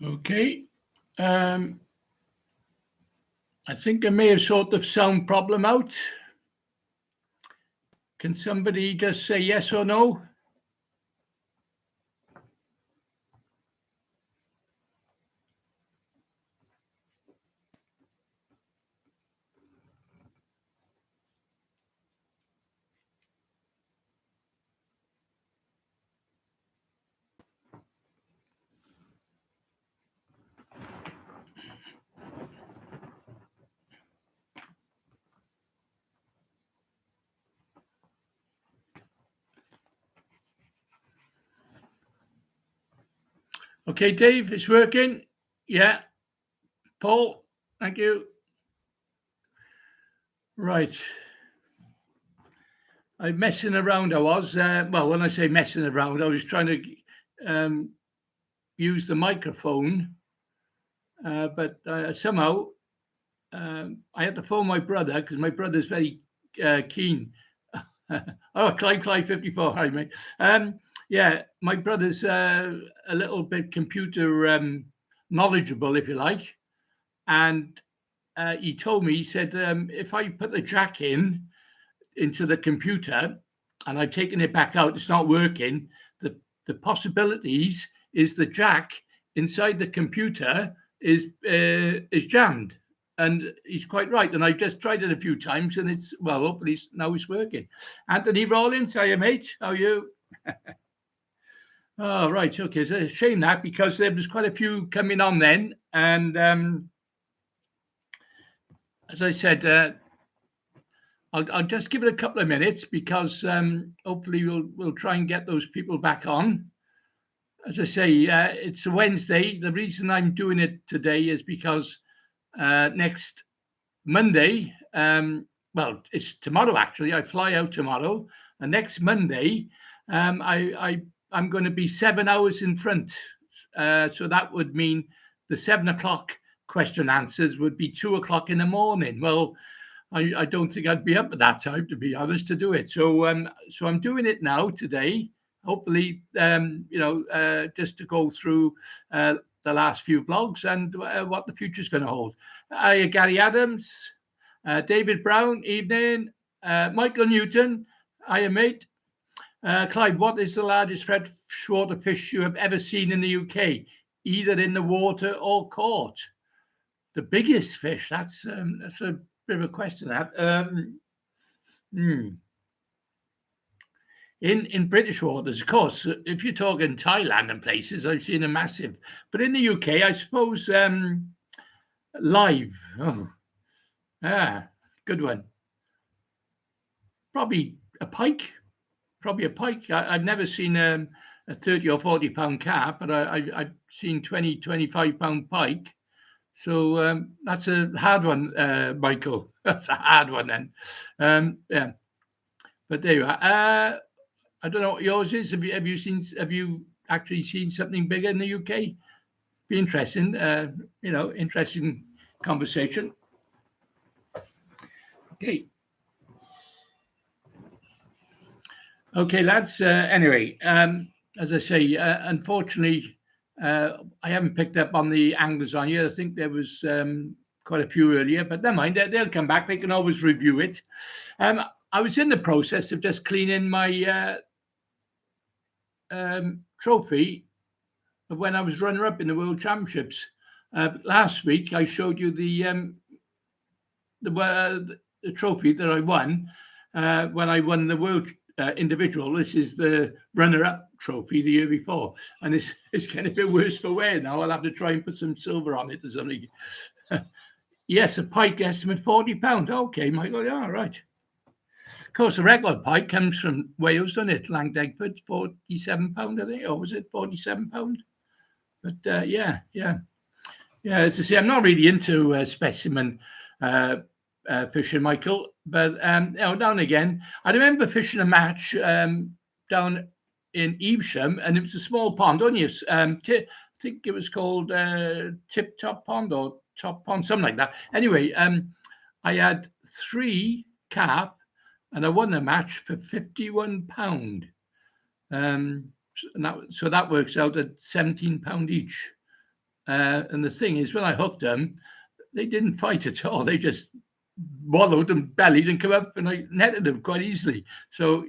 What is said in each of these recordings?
Okay. I think I may have sorted the sound problem out. Can somebody just say yes or no? Okay, Dave, it's working. Yeah. Paul, thank you. Right. I'm messing around. I was. Well, when I say messing around, I was trying to use the microphone, but somehow I had to phone my brother because my brother's very keen. Oh, Clive 54. Hi, mate. Yeah, my brother's a little bit computer knowledgeable, if you like. And he told me, he said, if I put the jack into the computer and I've taken it back out, it's not working. The possibilities is the jack inside the computer is jammed. And he's quite right. And I just tried it a few times and it's, well, hopefully now it's working. Anthony Rollins, hiya, mate. How are you? Oh, right. Okay. It's a shame that because there was quite a few coming on then. And as I said, I'll just give it a couple of minutes because hopefully we'll try and get those people back on. As I say, it's a Wednesday. The reason I'm doing it today is because next Monday, well, it's tomorrow actually. I fly out tomorrow, and next Monday, I'm going to be 7 hours in front. So that would mean the 7 o'clock question answers would be 2 o'clock in the morning. Well, I don't think I'd be up at that time, to be honest, to do it. So I'm doing it now today. Hopefully, just to go through the last few vlogs and what the future is going to hold. Hi, Gary Adams, David Brown, evening. Michael Newton, hiya, mate. Clive, what is the largest freshwater fish you have ever seen in the UK, either in the water or caught? The biggest fish, that's a bit of a question, that. In British waters, of course, if you're talking Thailand and places, I've seen a massive. But in the UK, I suppose live. Oh, good one. Probably a pike. I've never seen a 30 or 40 pound carp, but I've seen 20, 25 pound pike. So that's a hard one, Michael. That's a hard one then. Yeah. But there you are. I don't know what yours is. Have you actually seen something bigger in the UK? Be interesting, interesting conversation. Okay, lads. Anyway, as I say, unfortunately, I haven't picked up on the anglers on here. I think there was quite a few earlier, but never mind. They'll come back. They can always review it. I was in the process of just cleaning my trophy of when I was runner-up in the World Championships. Last week, I showed you the trophy that I won when I won the World individual. This is the runner-up trophy the year before, and it's getting a bit worse for wear now. I'll have to try and put some silver on it or something. Yes, a pike estimate £40. Okay, Michael. Yeah, right. Of course, the record pike comes from Wales, doesn't it? Langdegford, £47, I think, or was it £47? But yeah. As I say, I'm not really into specimen fishing, Michael, but down again, I remember fishing a match down in Evesham, and it was a small pond, only I think it was called Tip Top Pond or Top Pond, something like that. Anyway, I had 3 carp, and I won the match for £51. So that works out at £17 each. And the thing is, when I hooked them, they didn't fight at all. They just wallowed and bellied and come up, and I netted them quite easily. So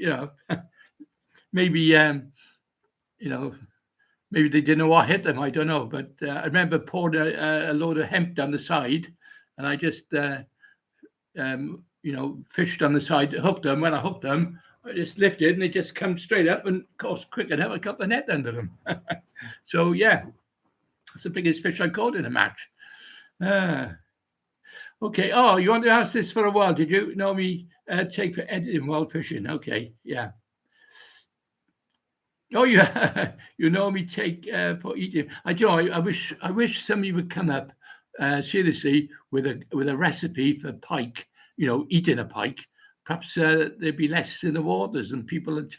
maybe you know maybe they didn't know what hit them. I don't know, but I remember pouring a load of hemp down the side, and I just fished on the side, hooked them. When I hooked them, I just lifted, and they just come straight up, and of course, quick enough, I got the net under them. So yeah, it's the biggest fish I caught in a match. Okay. Oh, you want to ask this for a while? Did you know me take for editing while fishing? Okay. Yeah. Oh, yeah. You know me take for eating. I wish somebody would come up seriously with a recipe for pike. Eating a pike. Perhaps there'd be less in the waters and people would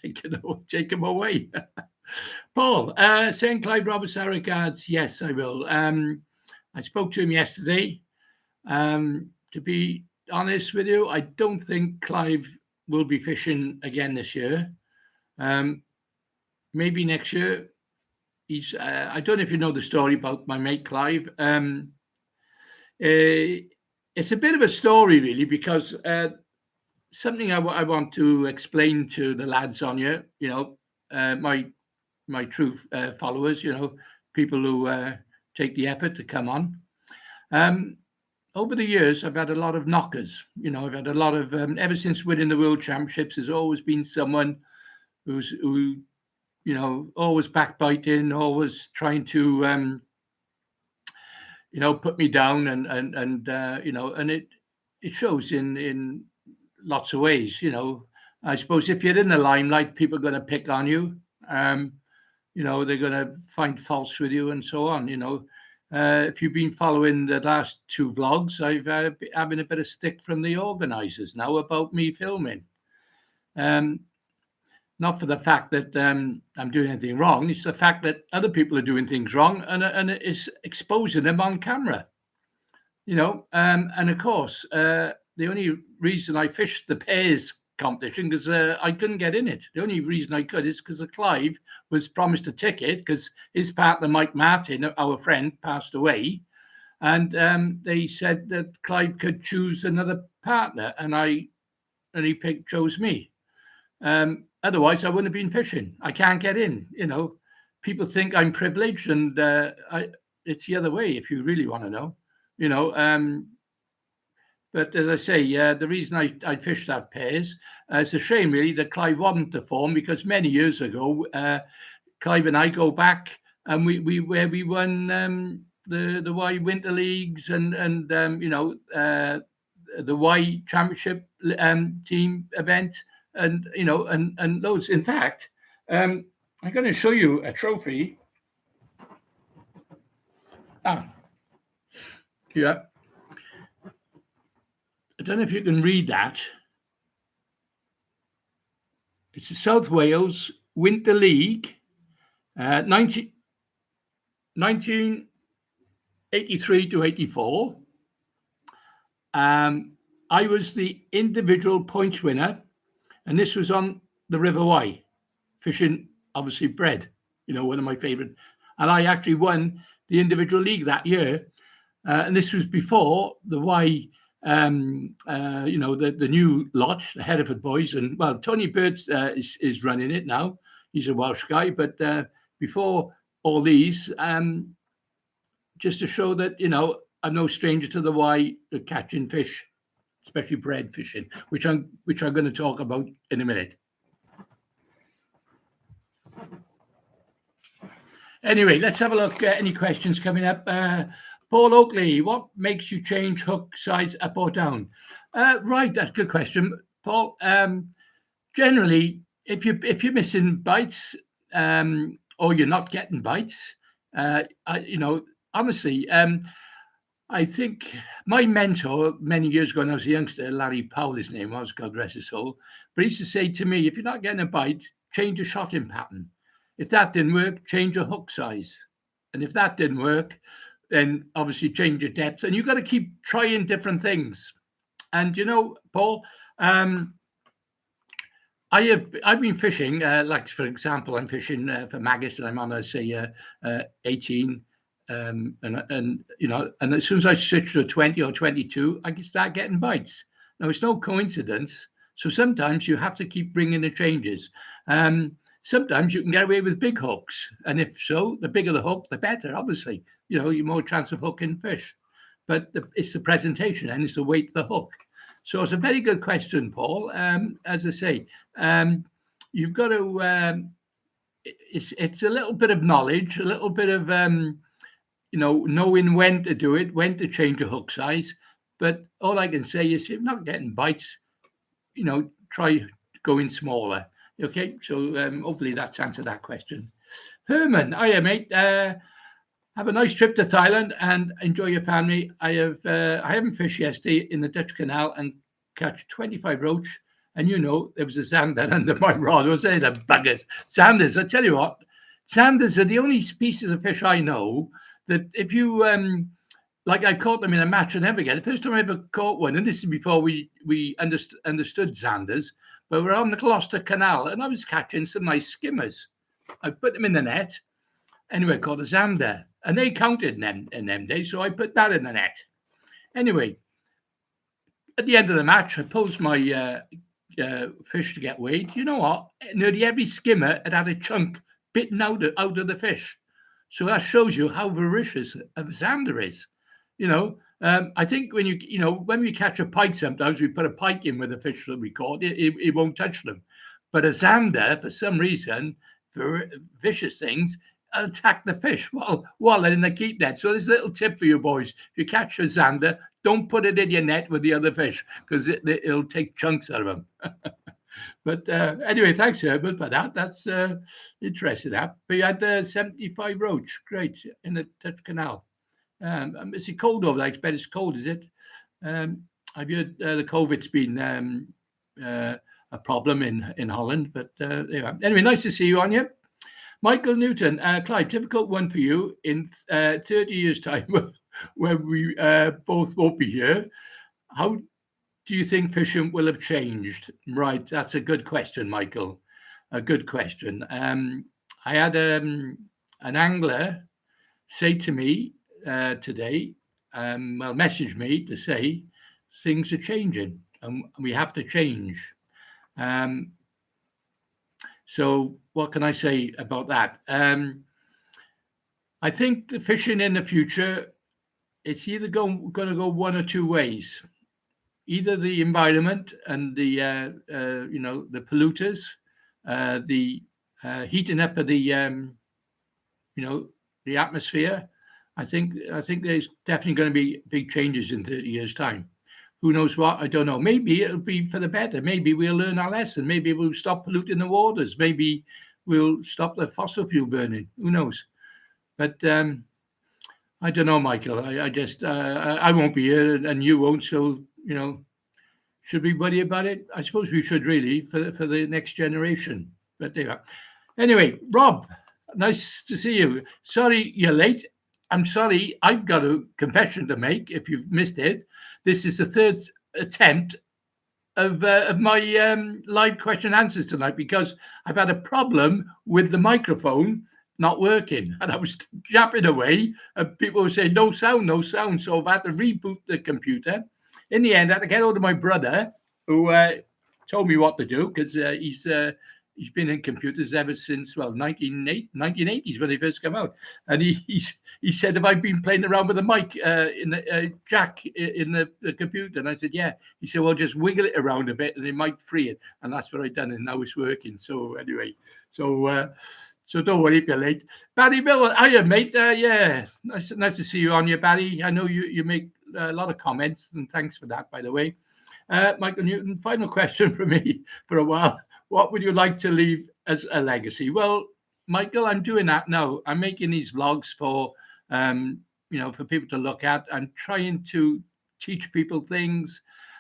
take them away. Paul, saying Clive Robertson regards. Yes, I will. I spoke to him yesterday. To be honest with you, I don't think Clive will be fishing again this year. Maybe next year. I don't know if you know the story about my mate Clive. It's a bit of a story, really, because something I want to explain to the lads on here. My true followers. People who take the effort to come on. Over the years, I've had a lot of knockers. I've had a lot of ever since winning the World Championships. There's always been someone who always backbiting, always trying to put me down, and it shows in lots of ways. I suppose if you're in the limelight, people are going to pick on you. They're going to find faults with you and so on. If you've been following the last two vlogs, I've been having a bit of stick from the organisers now about me filming. Not for the fact that I'm doing anything wrong. It's the fact that other people are doing things wrong, and it's exposing them on camera. And of course, the only reason I fished the pairs competition because I couldn't get in it. The only reason I could is because Clive was promised a ticket because his partner Mike Martin, our friend, passed away, and they said that Clive could choose another partner, and he chose me. Otherwise, I wouldn't have been fishing. I can't get in. People think I'm privileged, and it's the other way. If you really want to know, But as I say, the reason I fished that pairs, it's a shame really that Clive wasn't to form, because many years ago, Clive and I go back, and we won the Y Winter Leagues and the Y Championship team event, and and loads. In fact, I'm going to show you a trophy. Yeah. I don't know if you can read that. It's the South Wales Winter League, 1983 to 84. I was the individual points winner, and this was on the River Wye, fishing, obviously, bread, one of my favorite. And I actually won the individual league that year. And this was before the Y, the new lot, the Hereford boys. And well, Tony Bird is running it now. He's a Welsh guy. But before all these, just to show that, I'm no stranger to the Y catching fish, especially bread fishing, which I'm going to talk about in a minute. Anyway, let's have a look at any questions coming up. Paul Oakley, what makes you change hook size up or down? Right, that's a good question, Paul. Generally, if you're missing bites or you're not getting bites, honestly, I think my mentor many years ago when I was a youngster, Larry Powell, his name was, God rest his soul, but he used to say to me, if you're not getting a bite, change your shotting pattern. If that didn't work, change your hook size. And if that didn't work, then obviously change your depth. And you've got to keep trying different things. And, Paul, I've been fishing, like, for example, I'm fishing for maggots, and I'm on, 18 and as soon as I switch to a 20 or 22, I can start getting bites. Now it's no coincidence. So sometimes you have to keep bringing the changes. Sometimes you can get away with big hooks, and if so, the bigger the hook, the better. Obviously, you're more chance of hooking fish. But it's the presentation and it's the weight of the hook. So it's a very good question, Paul. As I say, you've got to. It's a little bit of knowledge, a little bit of knowing when to do it, when to change a hook size. But all I can say is, if you're not getting bites, try going smaller. Okay, so hopefully that's answered that question. Herman, hiya mate. Have a nice trip to Thailand and enjoy your family. I haven't fished yesterday in the Dutch Canal and catch 25 roach. And there was a zander under my rod. Was they the buggers? Zanders, I tell you what, zanders are the only species of fish I know that if you like I caught them in a match and never again. The first time I ever caught one, and this is before we understood zanders, but we're on the Gloucester Canal and I was catching some nice skimmers. I put them in the net. Anyway, I caught a zander, and they counted in them days, so I put that in the net. Anyway, at the end of the match, I posed my fish to get weighed. You know what? Nearly every skimmer had a chunk bitten out of the fish. So that shows you how voracious a zander is. I think when when we catch a pike, sometimes we put a pike in with the fish that we caught. It won't touch them. But a zander, for some reason, for vicious things, attack the fish while they're in the keep net. So there's a little tip for you boys. If you catch a zander, don't put it in your net with the other fish because it'll take chunks out of them. But anyway, thanks, Herbert, for that. That's interesting. But you had 75 roach. Great, in the Dutch Canal. Is it cold over there? I expect it's cold, is it? I've heard the COVID's been a problem in Holland. But anyway, nice to see you on here. Michael Newton, Clive, difficult one for you in 30 years' time when we both won't be here. How do you think fishing will have changed? Right, that's a good question, Michael. A good question. I had an angler say to me today, message me to say things are changing and we have to change. So what can I say about that? I think the fishing in the future, it's either going to go one or two ways. Either the environment and the the polluters, the heating up of the the atmosphere. I think there's definitely going to be big changes in 30 years' time. Who knows what? I don't know. Maybe it'll be for the better. Maybe we'll learn our lesson. Maybe we'll stop polluting the waters. Maybe we'll stop the fossil fuel burning. Who knows? But I don't know, Michael. I just I won't be here and you won't. So should we worry about it? I suppose we should really for the next generation. But there you are. Anyway, Rob, nice to see you. Sorry you're late. I'm sorry. I've got a confession to make. If you've missed it, this is the third attempt of my live question answers tonight because I've had a problem with the microphone not working, and I was jabbing away, and people were saying no sound, no sound. So I've had to reboot the computer. In the end, I had to get hold of my brother, who told me what to do because he's been in computers ever since 1980s when they first came out, and he said, have I been playing around with the mic in the jack in the computer? And I said, yeah. He said, well, just wiggle it around a bit and it might free it, and that's what I've done, and now it's working. So anyway, so don't worry if you're late. Barry Miller, hiya, mate. Yeah, nice to see you on here, Barry. I know you make a lot of comments, and thanks for that, by the way. Michael Newton, final question for me for a while. What would you like to leave as a legacy? Well, Michael, I'm doing that now. I'm making these vlogs for, for people to look at. I'm trying to teach people things.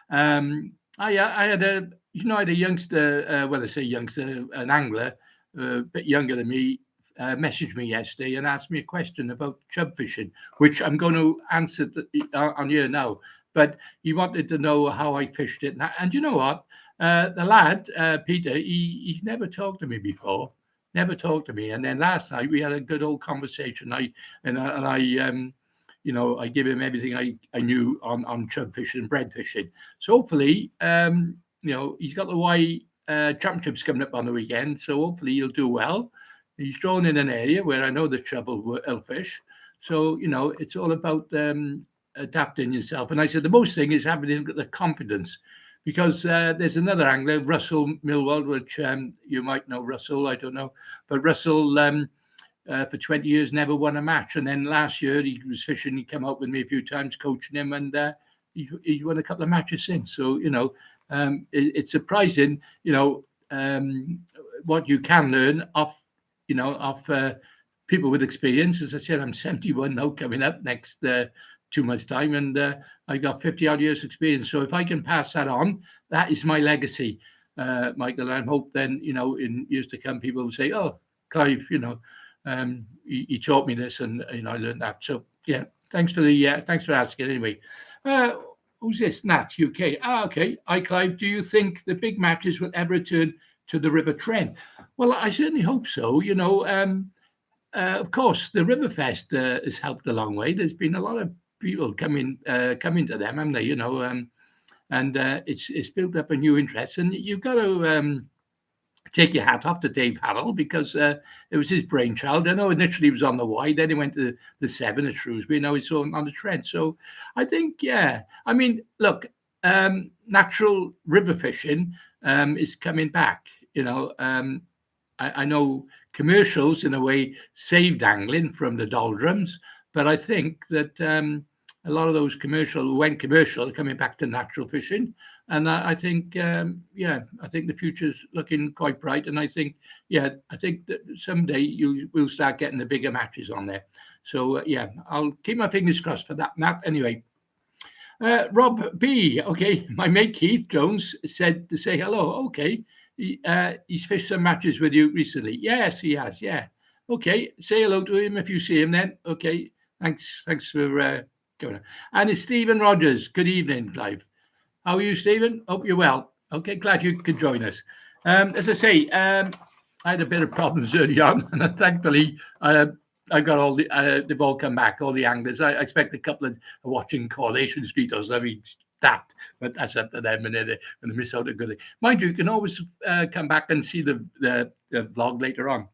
I had a youngster, I say youngster, an angler, a bit younger than me, messaged me yesterday and asked me a question about chub fishing, which I'm going to answer on here now. But he wanted to know how I fished it. And you know what? The lad, Peter, he's never talked to me before. never talked to me. And then last night we had a good old conversation. I give him everything I knew on chub fishing and bread fishing. So hopefully, he's got the Y championships coming up on the weekend. So hopefully he'll do well. He's drawn in an area where I know the chub will fish. So it's all about adapting yourself. And I said the most thing is having the confidence, because there's another angler, Russell Millwall, which you might know Russell. I don't know, but Russell. For 20 years, never won a match. And then last year he was fishing. He came out with me a few times, coaching him, and he's won a couple of matches since. So it's surprising, what you can learn off people with experience. As I said, I'm 71 now, coming up next 2 months' time, and I got 50 odd years experience. So if I can pass that on, that is my legacy, Michael. And I hope then, in years to come, people will say, "Oh, Clive, he taught me this, and I learned that." So yeah, thanks for asking. Anyway, who's this? Nat UK. Okay. Hi, Clive. Do you think the big matches will ever return to the River Trent? Well, I certainly hope so. Of course, the Riverfest has helped a long way. There's been a lot of people coming to them, haven't they? And it's built up a new interest, and you've got to take your hat off to Dave Harrell, because it was his brainchild. I know initially he was on the Y, then he went to the 7 at Shrewsbury, now he's on the Trent. So I think, yeah, I mean, look, natural river fishing is coming back. I know commercials in a way saved angling from the doldrums, but I think that a lot of those who went commercial are coming back to natural fishing. And I think, I think the future's looking quite bright. And I think that someday we'll start getting the bigger matches on there. So, I'll keep my fingers crossed for that, Matt. Anyway, Rob B. Okay, my mate Keith Jones said to say hello. Okay, he's fished some matches with you recently. Yes, he has. Yeah. Okay, say hello to him if you see him then. Okay, thanks for going on. And it's Stephen Rogers. Good evening, Clive. How are you, Stephen? Hope you're well. Okay, glad you could join us. As I say, I had a bit of problems early on, and thankfully I got all they've all come back, all the anglers. I expect a couple of watching Coronation Street or something that, but that's up to them, and they're going to miss out a good thing. Mind you, you can always come back and see the vlog later on.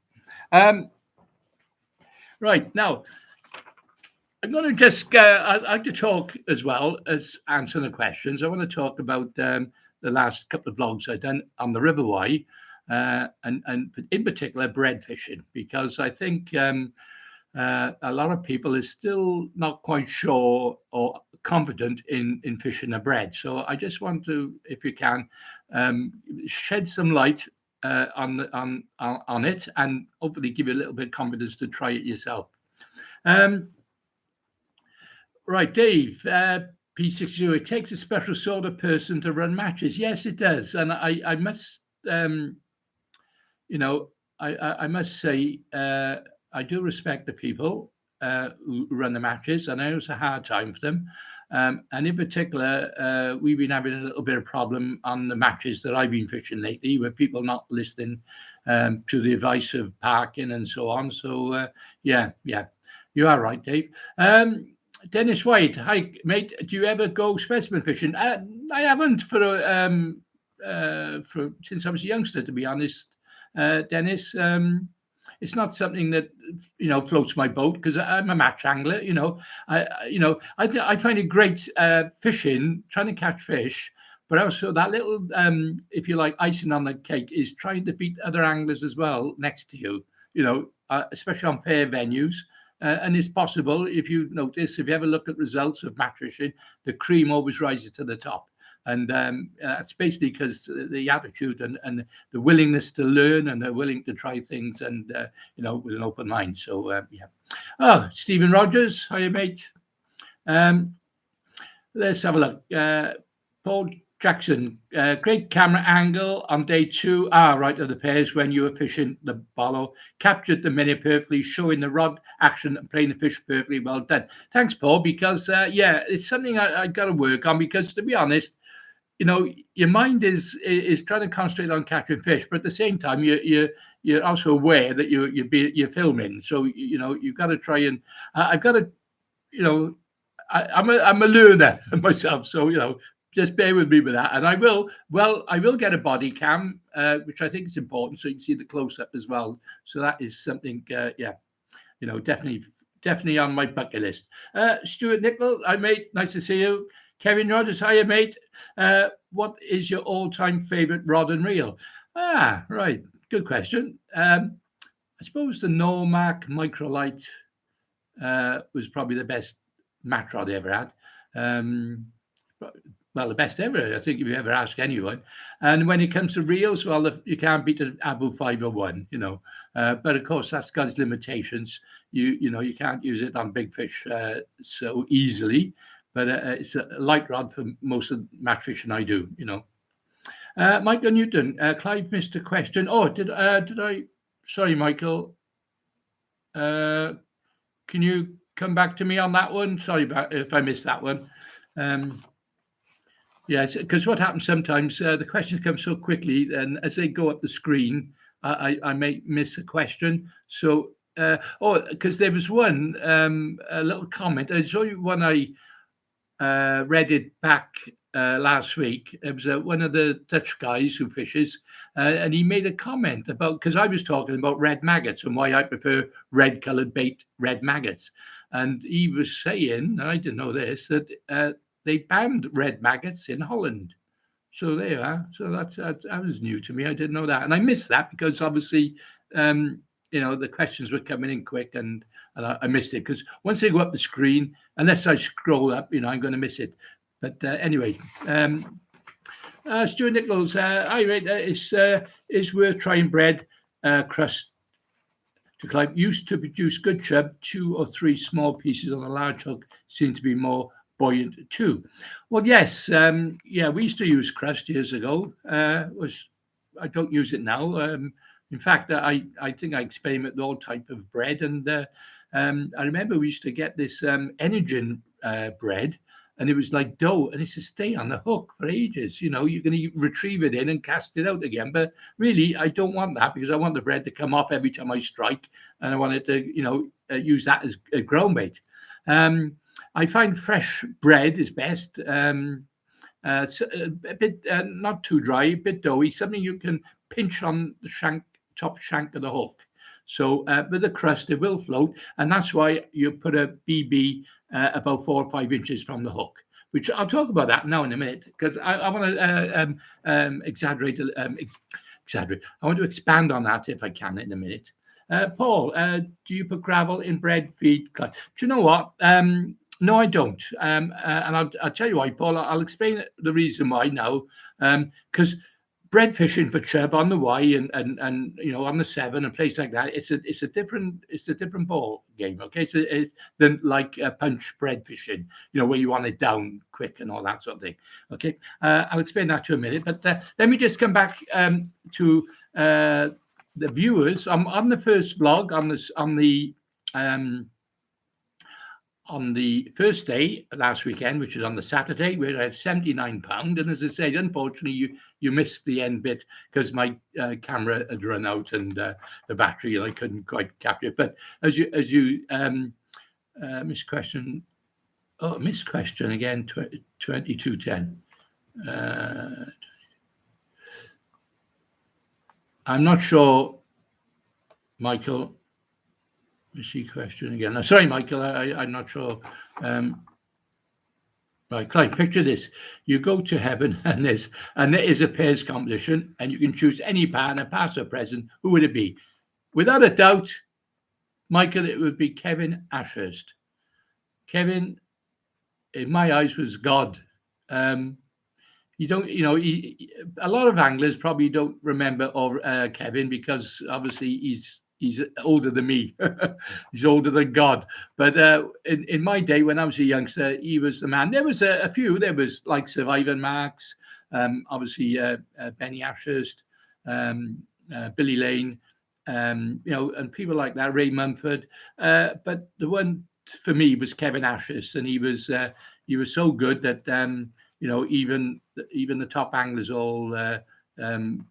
Right, now, I'm going to just, I'd like to talk as well as answer the questions. I want to talk about the last couple of vlogs I've done on the River Wye, and in particular bread fishing, because I think a lot of people are still not quite sure or confident in fishing a bread. So I just want to, if you can, shed some light on it, and hopefully give you a little bit of confidence to try it yourself. Right, Dave, P62, it takes a special sort of person to run matches. Yes, it does. And I must, I must say, I do respect the people who run the matches, and I know it's a hard time for them. And in particular, we've been having a little bit of problem on the matches that I've been fishing lately, with people not listening to the advice of parking and so on. So, yeah, you are right, Dave. Dennis White, hi mate. Do you ever go specimen fishing? I haven't for since I was a youngster, to be honest, Dennis. It's not something that floats my boat, because I'm a match angler. I find it great fishing, trying to catch fish, but also that little, if you like, icing on the cake is trying to beat other anglers as well next to you. Especially on fair venues. And it's possible, if you notice, if you ever look at results of match fishing, the cream always rises to the top. And it's basically because the attitude and the willingness to learn, and they're willing to try things, and, with an open mind. So, yeah. Oh, Stephen Rogers, hiya, mate. Let's have a look. Paul Jackson, great camera angle on day 2. Right, of the pairs when you were fishing the bollow. Captured the minute perfectly, showing the rod action and playing the fish perfectly. Well done. Thanks, Paul, because, it's something I got to work on, because, to be honest, your mind is trying to concentrate on catching fish, but at the same time, you're also aware that you're filming. So you've got to try and I've got to you know I'm a learner myself, so just bear with me with that. And I will get a body cam, which I think is important, so you can see the close up as well. So that is something, yeah, definitely on my bucket list. Stuart Nickel, hi mate, nice to see you. Kevin Rogers, hiya mate. What is your all-time favourite rod and reel? Right, good question. I suppose the Normac Microlight was probably the best match rod I ever had. Well, the best ever, I think, if you ever ask anyone. And when it comes to reels, well, you can't beat the Abu 501, but of course, that's got its limitations. You can't use it on big fish so easily, but it's a light rod for most of the match fishing I do, Michael Newton, Clive missed a question. Oh, did I? Sorry, Michael. Can you come back to me on that one? Sorry about if I missed that one. Yes, because what happens sometimes, the questions come so quickly, and as they go up the screen, I may miss a question. So, because there was one, a little comment. I saw one I read it back last week. It was one of the Dutch guys who fishes, and he made a comment about, because I was talking about red maggots and why I prefer red coloured bait, red maggots. And he was saying, and I didn't know this, that they banned red maggots in Holland. So there you are. So that was new to me. I didn't know that. And I missed that because obviously, the questions were coming in quick and I missed it. Because once they go up the screen, unless I scroll up, I'm going to miss it. But anyway, Stuart Nichols, I read it's worth trying bread crust to Clive. Used to produce good chub, 2 or 3 small pieces on a large hook seem to be more buoyant too. Well, yes, we used to use crust years ago. I don't use it now. In fact, I think I experiment with all type of bread, and I remember we used to get this Energen bread, and it was like dough, and it's to stay on the hook for ages. You're going to retrieve it in and cast it out again. But really, I don't want that because I want the bread to come off every time I strike, and I want it to, use that as a ground bait. I find fresh bread is best. It's a bit not too dry, a bit doughy, something you can pinch on the top shank of the hook. So with the crust, it will float, and that's why you put a BB about 4 or 5 inches from the hook. Which I'll talk about that now in a minute because I want to exaggerate. Exaggerate. I want to expand on that if I can in a minute. Paul, do you put gravel in bread feed? Do you know what? No, I don't. And I'll tell you why, Paul. I'll explain the reason why now. Because bread fishing for chub on the Y and on the 7 and place like that, it's a different ball game. Okay, so it's than like punch bread fishing, where you want it down quick and all that sort of thing. Okay, I'll explain that to a minute. But let me just come back to the viewers. I'm on the first vlog on the first day last weekend, which was on the Saturday, where I had £79. And as I said, unfortunately, you missed the end bit because my camera had run out and the battery, and I couldn't quite capture it. But as you missed question again, 2210. I'm not sure, Michael. See question again. No, sorry, Michael. I'm not sure. Right, Clive. Picture this: you go to heaven, and there is a pairs competition, and you can choose any partner, past or present. Who would it be? Without a doubt, Michael, it would be Kevin Ashurst. Kevin, in my eyes, was God. You don't, a lot of anglers probably don't remember Kevin because obviously he's older than me. He's older than God. But in my day, when I was a youngster, he was the man. There was a few. There was like Survivor Max, obviously Benny Ashurst, Billy Lane, and people like that, Ray Mumford. But the one for me was Kevin Ashurst, and he was so good that even the top anglers all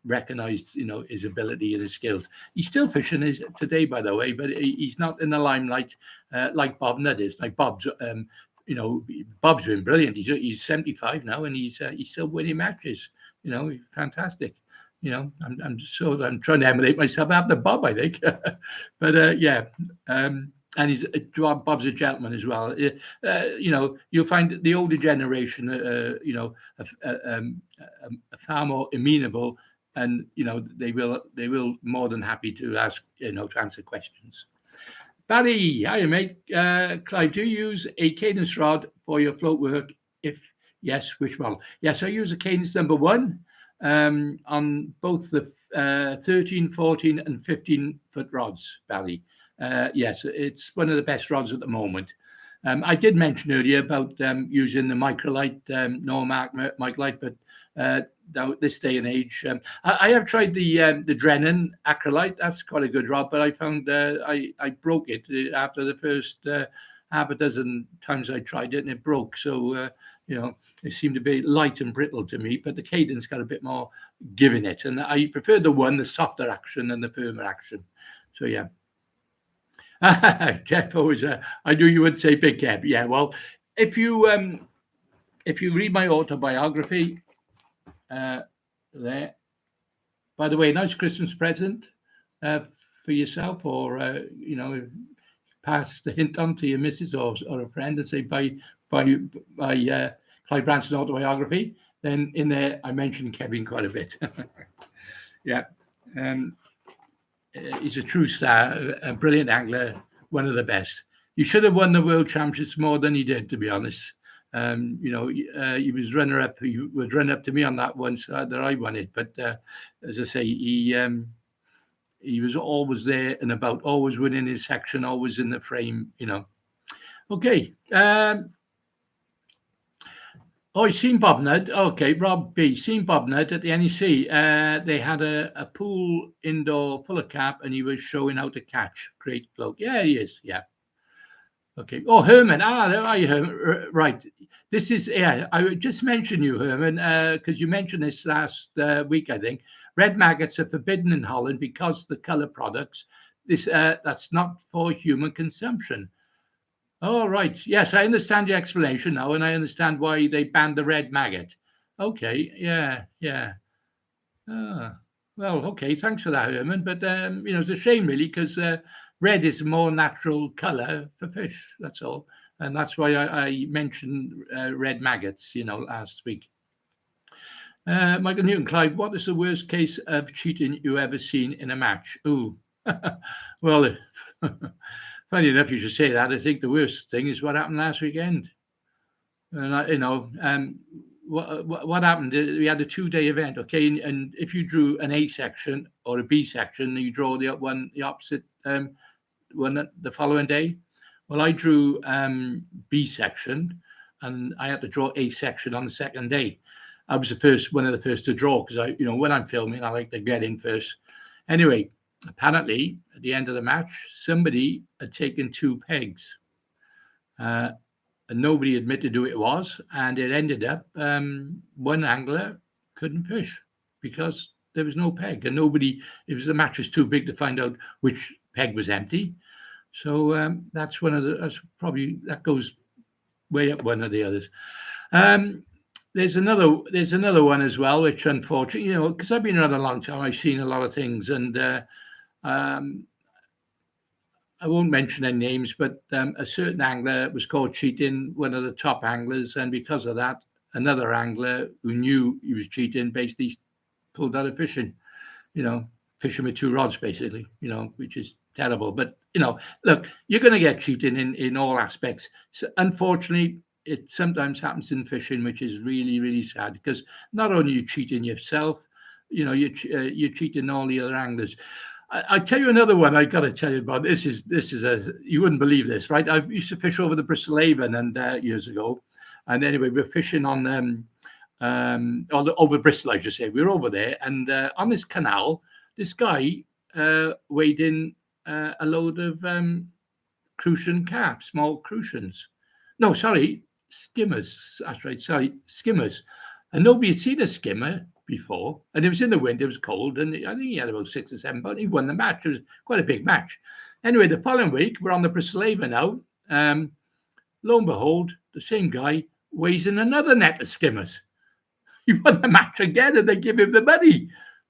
recognised, his ability and his skills. He's still fishing today, by the way, but he's not in the limelight like Bob Nudd is. Like Bob's doing brilliant. He's 75 now, and he's still winning matches. He's fantastic. I'm trying to emulate myself after Bob, I think. But yeah. And Bob's a gentleman as well. You'll find the older generation, far more amenable, and they will more than happy to answer questions. Barry, hi mate. Clive, do you use a cadence rod for your float work? If yes, which model? Yes, I use a cadence number 1 on both the 13, 14, and 15-foot rods, Barry. Yes, it's one of the best rods at the moment. I did mention earlier about using the microlight, Normark microlight, but now this day and age, I have tried the Drennan acrylite. That's quite a good rod, but I found I broke it after the first half a dozen times I tried it, and it broke. So it seemed to be light and brittle to me, but the cadence got a bit more give in it, and I prefer the softer action and the firmer action. So yeah. Jeff always, I knew you would say Big Kev. Yeah, well, if you read my autobiography, there. By the way, nice Christmas present for yourself, or pass the hint on to your missus or a friend and say by Clive Branson autobiography. Then in there, I mentioned Kevin quite a bit. Yeah. He's a true star, a brilliant angler, one of the best. He should have won the world championships more than he did, to be honest. He was runner-up. He was runner-up to me on that once that I won it. But as I say, he was always there and about, always winning his section, always in the frame. Okay. I've seen Bob Nudd. Okay, Rob B. Seen Bob Nudd at the NEC. They had a pool indoor full of carp, and he was showing how to catch. Great bloke. Yeah, he is. Yeah. Okay. Oh, Herman. There are you, Herman. Right. This is, I would just mention you, Herman, because you mentioned this last week, I think. Red maggots are forbidden in Holland because the colour products. That's not for human consumption. Oh, right. Yes, I understand your explanation now, and I understand why they banned the red maggot. Okay, yeah. Well, okay, thanks for that, Herman. But, it's a shame, really, because red is a more natural colour for fish, that's all. And that's why I mentioned red maggots, last week. Michael Newton, Clive, what is the worst case of cheating you ever seen in a match? Ooh, well, funny enough, you should say that. I think the worst thing is what happened last weekend. And what happened? We had a 2-day event, okay, and if you drew an A section or a B section, you draw the opposite one the following day. Well, I drew B section, and I had to draw A section on the second day. I was one of the first to draw because when I'm filming, I like to get in first. Anyway. Apparently, at the end of the match, somebody had taken 2 pegs, and nobody admitted who it was, and it ended up one angler couldn't fish because there was no peg, and the match was too big to find out which peg was empty. So that's that goes way up one of the others. There's another one as well, which unfortunately, because I've been around a long time, I've seen a lot of things, and I won't mention any names, but a certain angler was caught cheating, one of the top anglers, and because of that, another angler who knew he was cheating basically pulled out of fishing, fishing with 2 rods, basically, which is terrible. But, look, you're going to get cheating in all aspects. So unfortunately, it sometimes happens in fishing, which is really, really sad, because not only are you cheating yourself, you're cheating all the other anglers. I tell you another one I got to tell you about. This is you wouldn't believe this, right? I used to fish over the Bristol Avon and years ago, and anyway, we were fishing on over Bristol, I should say. We were over there, and on this canal, this guy weighed in a load of crucian carp, small crucians. No, sorry, skimmers. That's right. Sorry, skimmers. And nobody had seen a skimmer before. And it was in the winter, it was cold. And I think he had about 6 or 7 pounds. He won the match. It was quite a big match. Anyway, the following week, we're on the Preslava now. Lo and behold, the same guy weighs in another net of skimmers. He won the match again and they give him the money.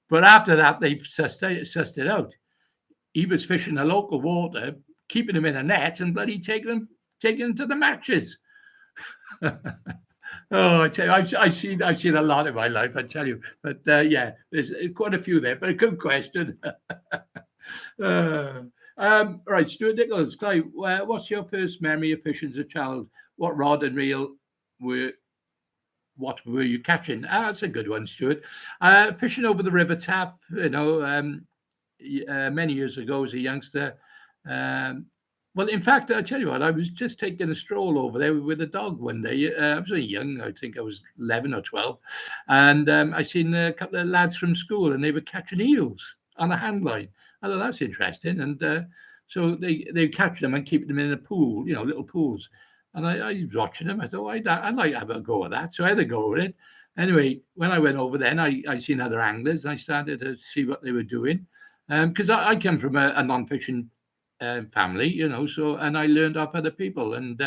But after that, they've sussed it out. He was fishing the local water, keeping them in a net and bloody taking them to the matches. Oh, I tell you, I've seen a lot in my life, I tell you. But yeah, there's quite a few there. But a good question. Right, Stuart Nichols, Clive, what's your first memory of fishing as a child? What rod and reel what were you catching? That's a good one, Stuart. Fishing over the River Tap, many years ago as a youngster. Well, in fact, I'll tell you what, I was just taking a stroll over there with a dog one day. I was very young, I think I was 11 or 12. And I seen a couple of lads from school and they were catching eels on a hand line. I thought that's interesting. And so they catch them and keep them in a pool, little pools. And I was watching them. I thought, I'd like to have a go at that. So I had a go at it. Anyway, when I went over then, I seen other anglers. I started to see what they were doing. Because I come from a non-fishing family, so, and I learned off other people. And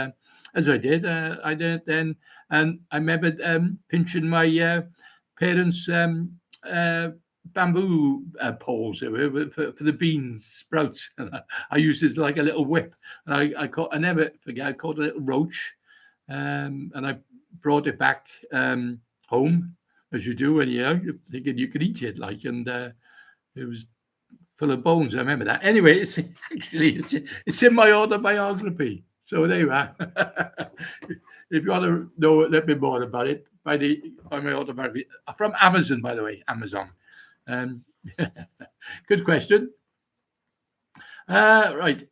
as I did then. And I remember pinching my parents' bamboo poles for the beans sprouts. I used this like a little whip. And I never forget, I caught a little roach, and I brought it back home, as you do when you're thinking you could eat it, and it was full of bones. I remember that. Anyway, it's in my autobiography. So there you are. If you want to know a little bit more about it, by my autobiography from Amazon, by the way, Amazon. Good question. Right.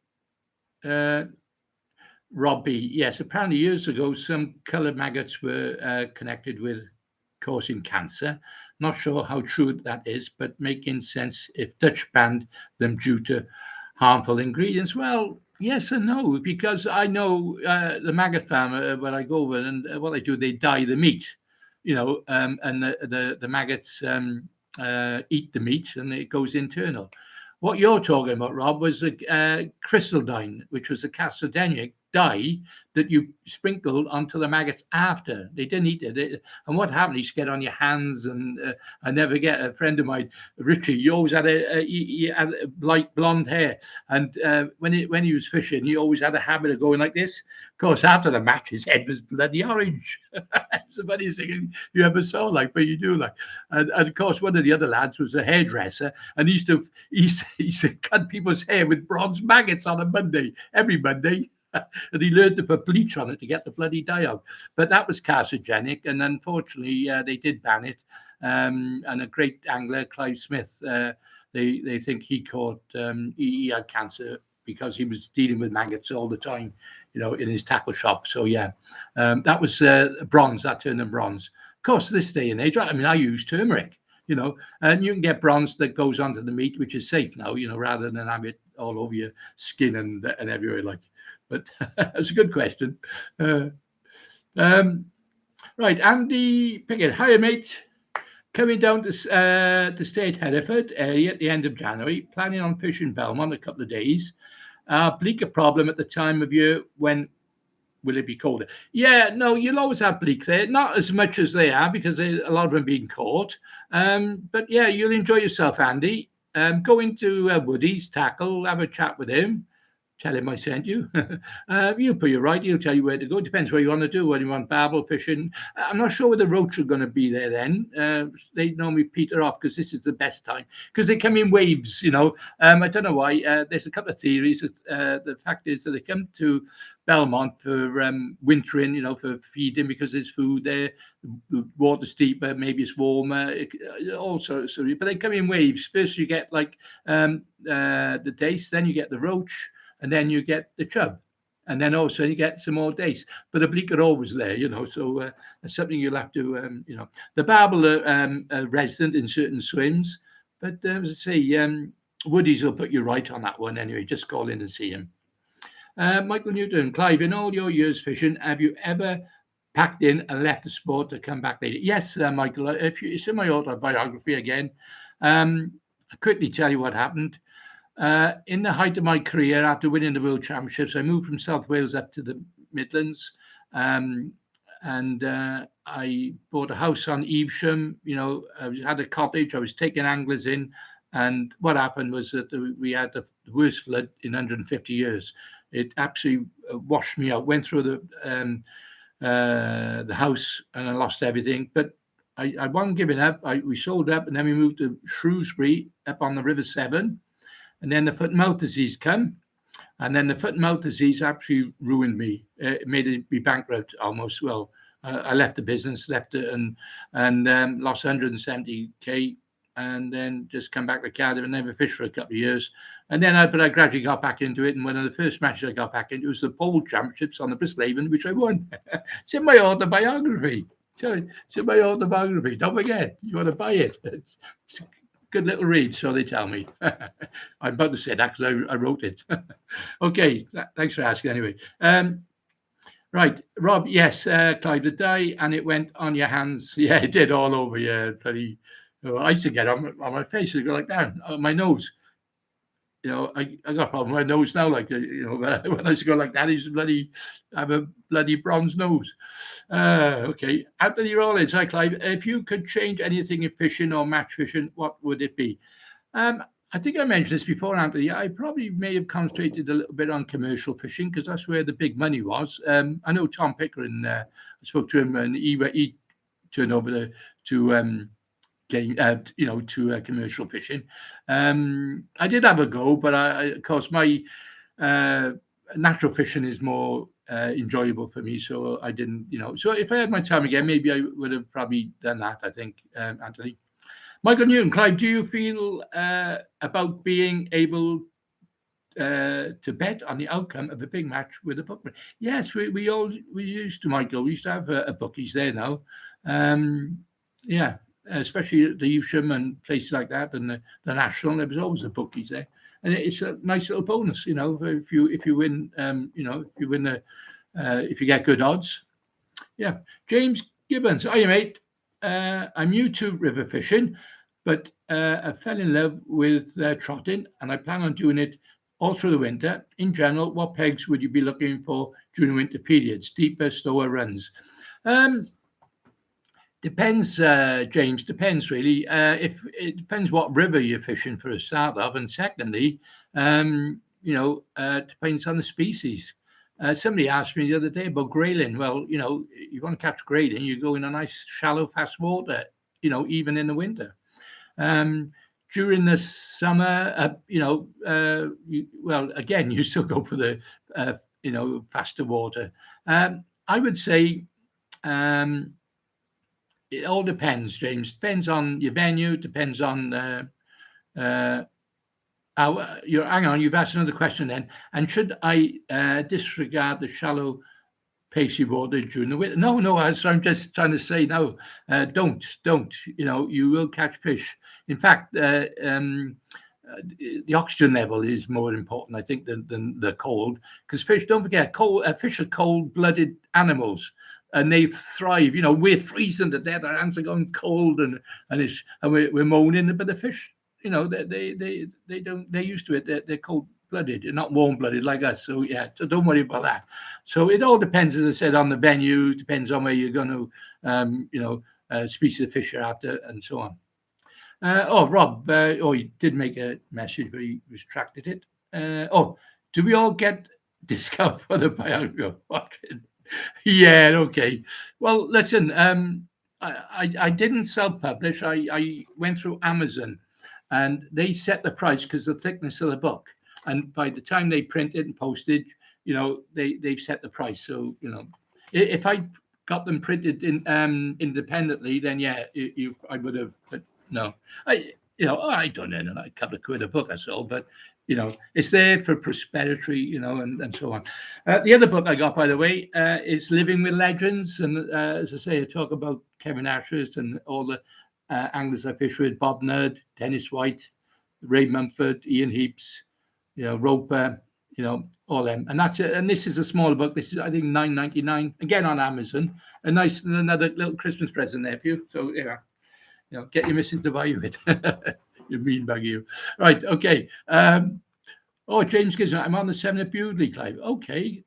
Robbie, yes, apparently years ago, some coloured maggots were connected with causing cancer. Not sure how true that is, but making sense if Dutch banned them due to harmful ingredients. Well, yes and no, because I know the maggot farm where I go over, and what they do, they dye the meat, and the maggots eat the meat and it goes internal. What you're talking about, Rob, was a crystalline, which was a carcinogenic dye that you sprinkled onto the maggots after. They didn't eat it. And what happened, you used to get on your hands. And I never get a friend of mine, Richie, he always had he had light blonde hair. And when he was fishing, he always had a habit of going like this. Of course, after the match, his head was bloody orange. It's the funniest thing you ever saw, but you do . And of course, one of the other lads was a hairdresser, and he used to cut people's hair with bronze maggots on a Monday, every Monday. And he learned to put bleach on it to get the bloody dye out. But that was carcinogenic, and unfortunately, they did ban it. And a great angler, Clive Smith, they think he caught, he had cancer because he was dealing with maggots all the time, in his tackle shop. So yeah, that was bronze. That turned them bronze. Of course, this day and age, I use turmeric. And you can get bronze that goes onto the meat, which is safe now, rather than have it all over your skin and everywhere. But that's a good question. Right, Andy Pickett. Hiya, mate. Coming down to stay at Hereford area at the end of January. Planning on fishing Belmont a couple of days. Bleak a problem at the time of year when will it be colder? Yeah, no, you'll always have bleak there. Not as much as they are because a lot of them being caught. But yeah, you'll enjoy yourself, Andy. Go into Woody's tackle, have a chat with him. Tell him I sent you. He'll put you right. He'll tell you where to go. Depends what you want to do. Whether you want barbel fishing. I'm not sure whether the roach are going to be there then. They normally peter off because this is the best time. Because they come in waves, I don't know why. There's a couple of theories. The fact is that they come to Belmont for wintering, for feeding because there's food there. The water's deeper, maybe it's warmer. Also, but they come in waves. First you get the dace, then you get the roach. And then you get the chub, and then also you get some more dace. But the bleak are always there, so it's something you'll have to, The barbel are resident in certain swims, but as I say, Woody's will put you right on that one anyway. Just call in and see him. Michael Newton, Clive, in all your years fishing, have you ever packed in and left the sport to come back later. Yes, Michael, it's in my autobiography again. I'll quickly tell you what happened. In the height of my career, after winning the World Championships, I moved from South Wales up to the Midlands, and I bought a house on Evesham. I had a cottage. I was taking anglers in, and what happened was that we had the worst flood in 150 years. It absolutely washed me out. Went through the house, and I lost everything. But I wasn't giving up. We sold up, and then we moved to Shrewsbury, up on the River Severn. And then the foot and mouth disease come, and then the foot and mouth disease actually ruined me. It made it be bankrupt almost. Well, I left the business, left it, and lost 170k, and then just come back to Cardiff and never fished for a couple of years. And then but I gradually got back into it, and one of the first matches I got back into was the pole championships on the Bristol Avon, which I won. It's in my autobiography. It's in my autobiography. Don't forget, you want to buy it. It's good little read, so they tell me. I'm about to say that because I wrote it. Okay, thanks for asking anyway. Right, Rob, yes, Clive did die, and it went on your hands. Yeah, it did all over. Yeah, bloody. I used to get on my face and go like that, on my nose. I got a problem with my nose now. Like, when I used to go like that, I used to bloody have a bloody bronze nose. Okay, Anthony Rollins, hi Clive. If you could change anything in fishing or match fishing, what would it be? I think I mentioned this before, Anthony. I probably may have concentrated a little bit on commercial fishing because that's where the big money was. I know Tom Pickering. I spoke to him, and he turned over to commercial fishing. I did have a go, but of course, my natural fishing is more enjoyable for me, so I didn't. So if I had my time again, maybe I would have probably done that. I think, Anthony. Michael Newton, Clive, do you feel about being able to bet on the outcome of a big match with a bookman? Yes, we used to, Michael. We used to have a bookies there now. Yeah. Especially the Evesham and places like that, and the National, there was always a bookies there, and it's a nice little bonus, if you win, if you get good odds. Yeah, James Gibbons, hiya mate. I'm new to river fishing, but I fell in love with trotting, and I plan on doing it all through the winter. In general, what pegs would you be looking for during winter periods? Deeper, slower runs. Depends, James. Depends really. If it depends what river you're fishing for a start of, and secondly, depends on the species. Somebody asked me the other day about grayling. Well, you want to catch grayling, you go in a nice shallow, fast water. Even in the winter. During the summer, again, you still go for the faster water. I would say. It all depends, James. Depends on your venue. Depends on hang on. You've asked another question then. And should I disregard the shallow, pacey water during the winter? No. I'm just trying to say no. Don't. You will catch fish. In fact, the oxygen level is more important, I think, than the cold. Because fish, don't forget, fish are cold-blooded animals. And they thrive. We're freezing to death. Our hands are going cold, and we're moaning. But the fish, they don't. They're used to it. They're cold-blooded. They're not warm-blooded like us. So yeah. So don't worry about that. So it all depends, as I said, on the venue. Depends on where you're going to, species of fish you're after, and so on. Rob. He did make a message, but he retracted it. Do we all get discount for the biography? Yeah, okay. Well, listen, I didn't self-publish. I went through Amazon, and they set the price because of the thickness of the book. And by the time they printed and posted, they've set the price. So, if I got them printed independently, then yeah, I would have. But no, I don't know, a couple of quid a book or so, but. It's there for prosperity, and so on. The other book I got, by the way, is Living with Legends. And as I say, I talk about Kevin Ashurst and all the anglers I fish with, Bob Nudd, Dennis White, Ray Mumford, Ian Heaps, Roper, all them, and that's it. And this is a small book. This is, I think, $9.99 again on Amazon. A nice another little Christmas present there for you. So get your missus to buy you it. You mean bag you, right? Okay. Oh, James gives. I'm on the 7 at Bewdley, Clive. Okay,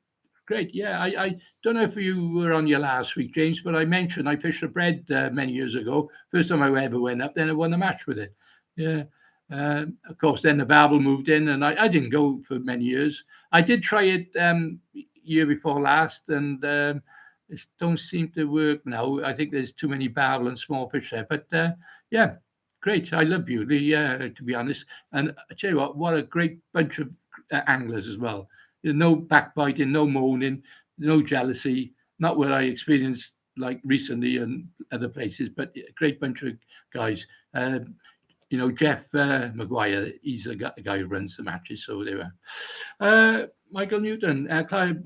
great. Yeah, I don't know if you were on your last week, James, but I mentioned I fished a bread many years ago. First time I ever went up, then I won a match with it. Yeah. Of course, then the Babel moved in, and I didn't go for many years. I did try it year before last, and it don't seem to work now. I think there's too many Babel and small fish there. But yeah, great. I love Beauty, to be honest. And I tell you what a great bunch of anglers as well. No backbiting, no moaning, no jealousy. Not what I experienced like recently and other places, but a great bunch of guys. Jeff Maguire, he's a guy who runs the matches. So they were. Michael Newton, Clive,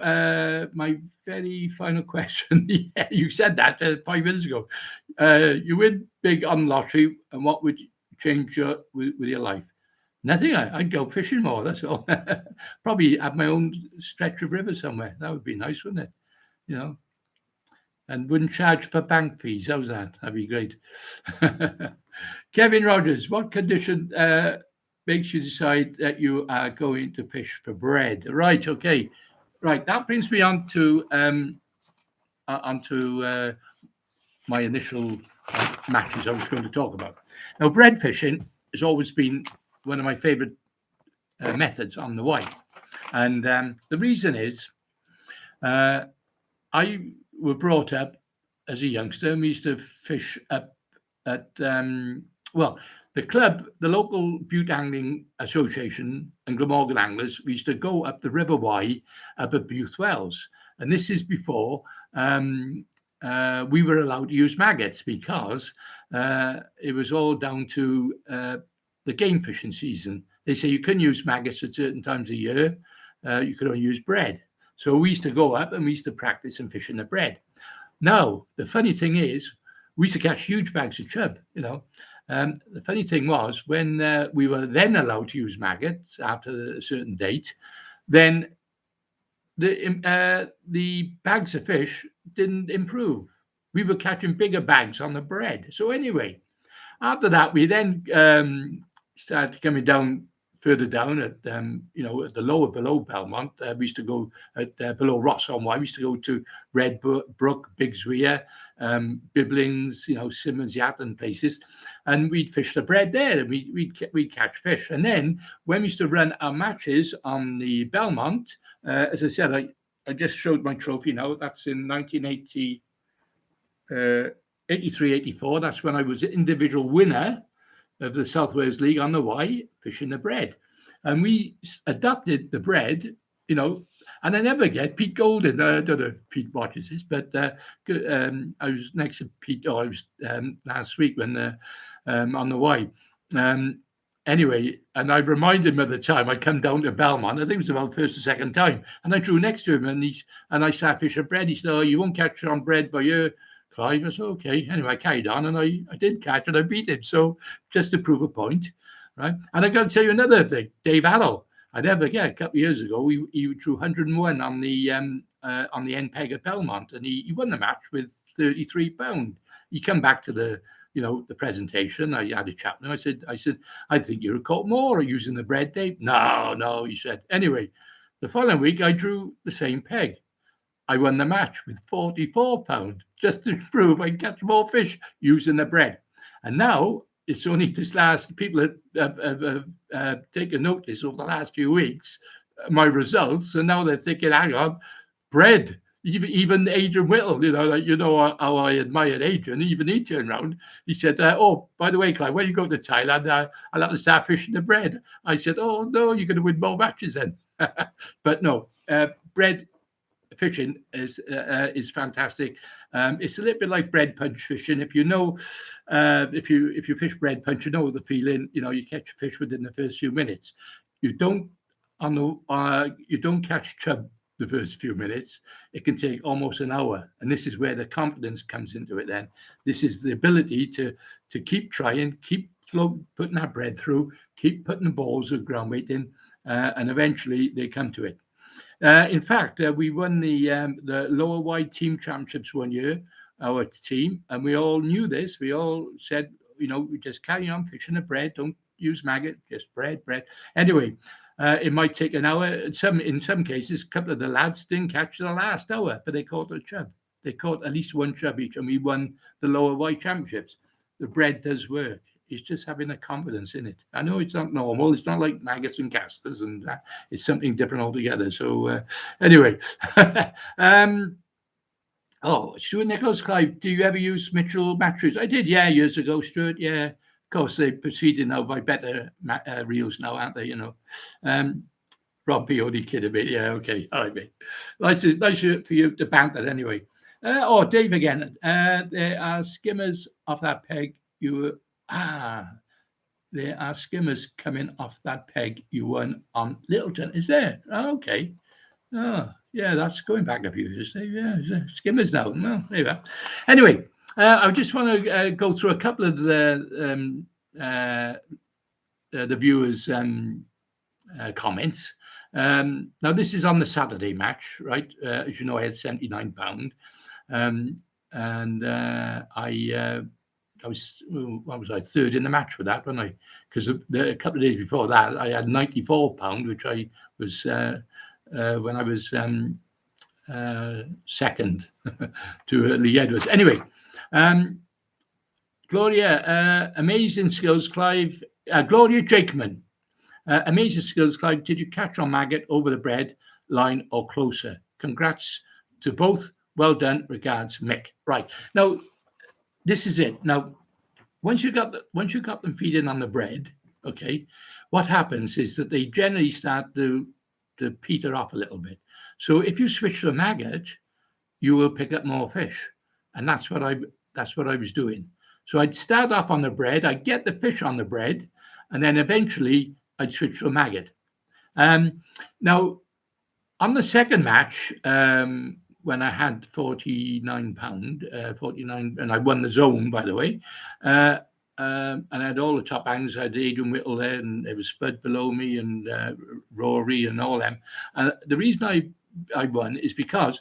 my very final question. Yeah, you said that 5 minutes ago. You win big on lottery, and what would change with your life? Nothing. I'd go fishing more. That's all. Probably have my own stretch of river somewhere. That would be nice, wouldn't it? And wouldn't charge for bank fees. How's that? That'd be great. Kevin Rogers, what condition makes you decide that you are going to fish for bread? Right. Okay. Right. That brings me on to my initial matches I was going to talk about. Now, bread fishing has always been one of my favorite methods on the Wye. And the reason is I were brought up as a youngster, and we used to fish up at, the club, the local Butte Angling Association and Glamorgan Anglers, we used to go up the River Wye up at Butte Wells. And this is before we were allowed to use maggots, because it was all down to the game fishing season. They say you couldn't use maggots at certain times of year. You could only use bread. So we used to go up and we used to practice and fish in the bread. Now, the funny thing is, we used to catch huge bags of chub, The funny thing was, when we were then allowed to use maggots after a certain date, then the bags of fish didn't improve. We were catching bigger bags on the bread. So anyway, after that, we then started coming down further down at at the lower below Belmont. We used to go at below Ross on Wye. We used to go to Red Brook, Bigswear, Bibblings, Simmons Yacht and places, and we'd fish the bread there, and we'd catch fish. And then when we used to run our matches on the Belmont, as I said, I just showed my trophy now. That's in 1980. 83, 84. That's when I was the individual winner of the South Wales League on the Wye, fishing the bread. And we adopted the bread, and I never get Pete Golden. I don't know if Pete watches this, but I was next to Pete. I was last week when on the Wye. Anyway, and I reminded him at the time I'd come down to Belmont. I think it was about first or second time, and I drew next to him, and I sat fishing bread. He said, "Oh, you won't catch on bread by your Clive." I said, "Okay." Anyway, I carried on, and I did catch, and I beat him. So just to prove a point, right? And I got to tell you another thing. Dave Allo, I never forget. A couple of years ago, he drew 101 on the end peg at Belmont, and he won the match with £33. He come back to the presentation. I had a chat with him. I said, "I think you caught more using the bread, Dave." No, he said. Anyway, the following week I drew the same peg. I won the match with £44, just to prove I catch more fish using the bread. And now it's only people have taken notice over the last few weeks, my results, and now they're thinking, hang on, bread. Even Adrian Whittle, how I admired Adrian, even he turned around. He said, "Oh, by the way, Clive, when you go to Thailand, I'll have to start fishing the bread." I said, "Oh, no, you're going to win more matches then." But no, bread fishing is fantastic. It's a little bit like bread punch fishing. If if you fish bread punch, you know the feeling. You catch fish within the first few minutes. You don't catch chub the first few minutes. It can take almost an hour, and this is where the confidence comes into it. Then this is the ability to keep trying, keep putting that bread through, keep putting the balls of ground weight in, and eventually they come to it. In fact, we won the lower wide team championships one year, our team, and we all knew this. We all said, we just carry on fishing the bread, don't use maggot, just bread. Anyway, it might take an hour. In some cases, a couple of the lads didn't catch the last hour, but they caught a chub. They caught at least one chub each, and we won the lower wide championships. The bread does work. It's just having a confidence in it. I know it's not normal. It's not like maggots and casters, and it's something different altogether. So anyway, Stuart Nichols, Clive, do you ever use Mitchell matches? I did, years ago, Stuart. Yeah, of course they proceeded now by better reels now, aren't they? Rob Peony kidding me. Yeah, okay, all right, mate. Nice for you to banter anyway. Dave again. There are skimmers off that peg. There are skimmers coming off that peg you won on Littleton. Is there? Oh, okay. Oh, yeah, that's going back a few years. Yeah, skimmers now. Well, there you are. Anyway, I just want to go through a couple of the viewers' comments. Now, this is on the Saturday match, right? As you know, I had £79. I was, what was I, third in the match for that, wasn't I? Because a couple of days before that, I had £94, which I was when I was second to Lee Edwards. Anyway, Gloria, amazing skills, Clive. Gloria Jakeman, amazing skills, Clive. Did you catch on maggot over the bread line or closer? Congrats to both. Well done. Regards, Mick. Right now, this is it. Now, once you got them feeding on the bread, okay, what happens is that they generally start to peter off a little bit. So if you switch to a maggot, you will pick up more fish, and that's what I was doing. So I'd start off on the bread, I'd get the fish on the bread, and then eventually I'd switch to a maggot. Now, on the second match, when I had £49, 49, and I won the zone, by the way, and I had all the top hangers. I had Adrian Whittle there, and there was Spud below me, and Rory, and all them. And the reason I won is because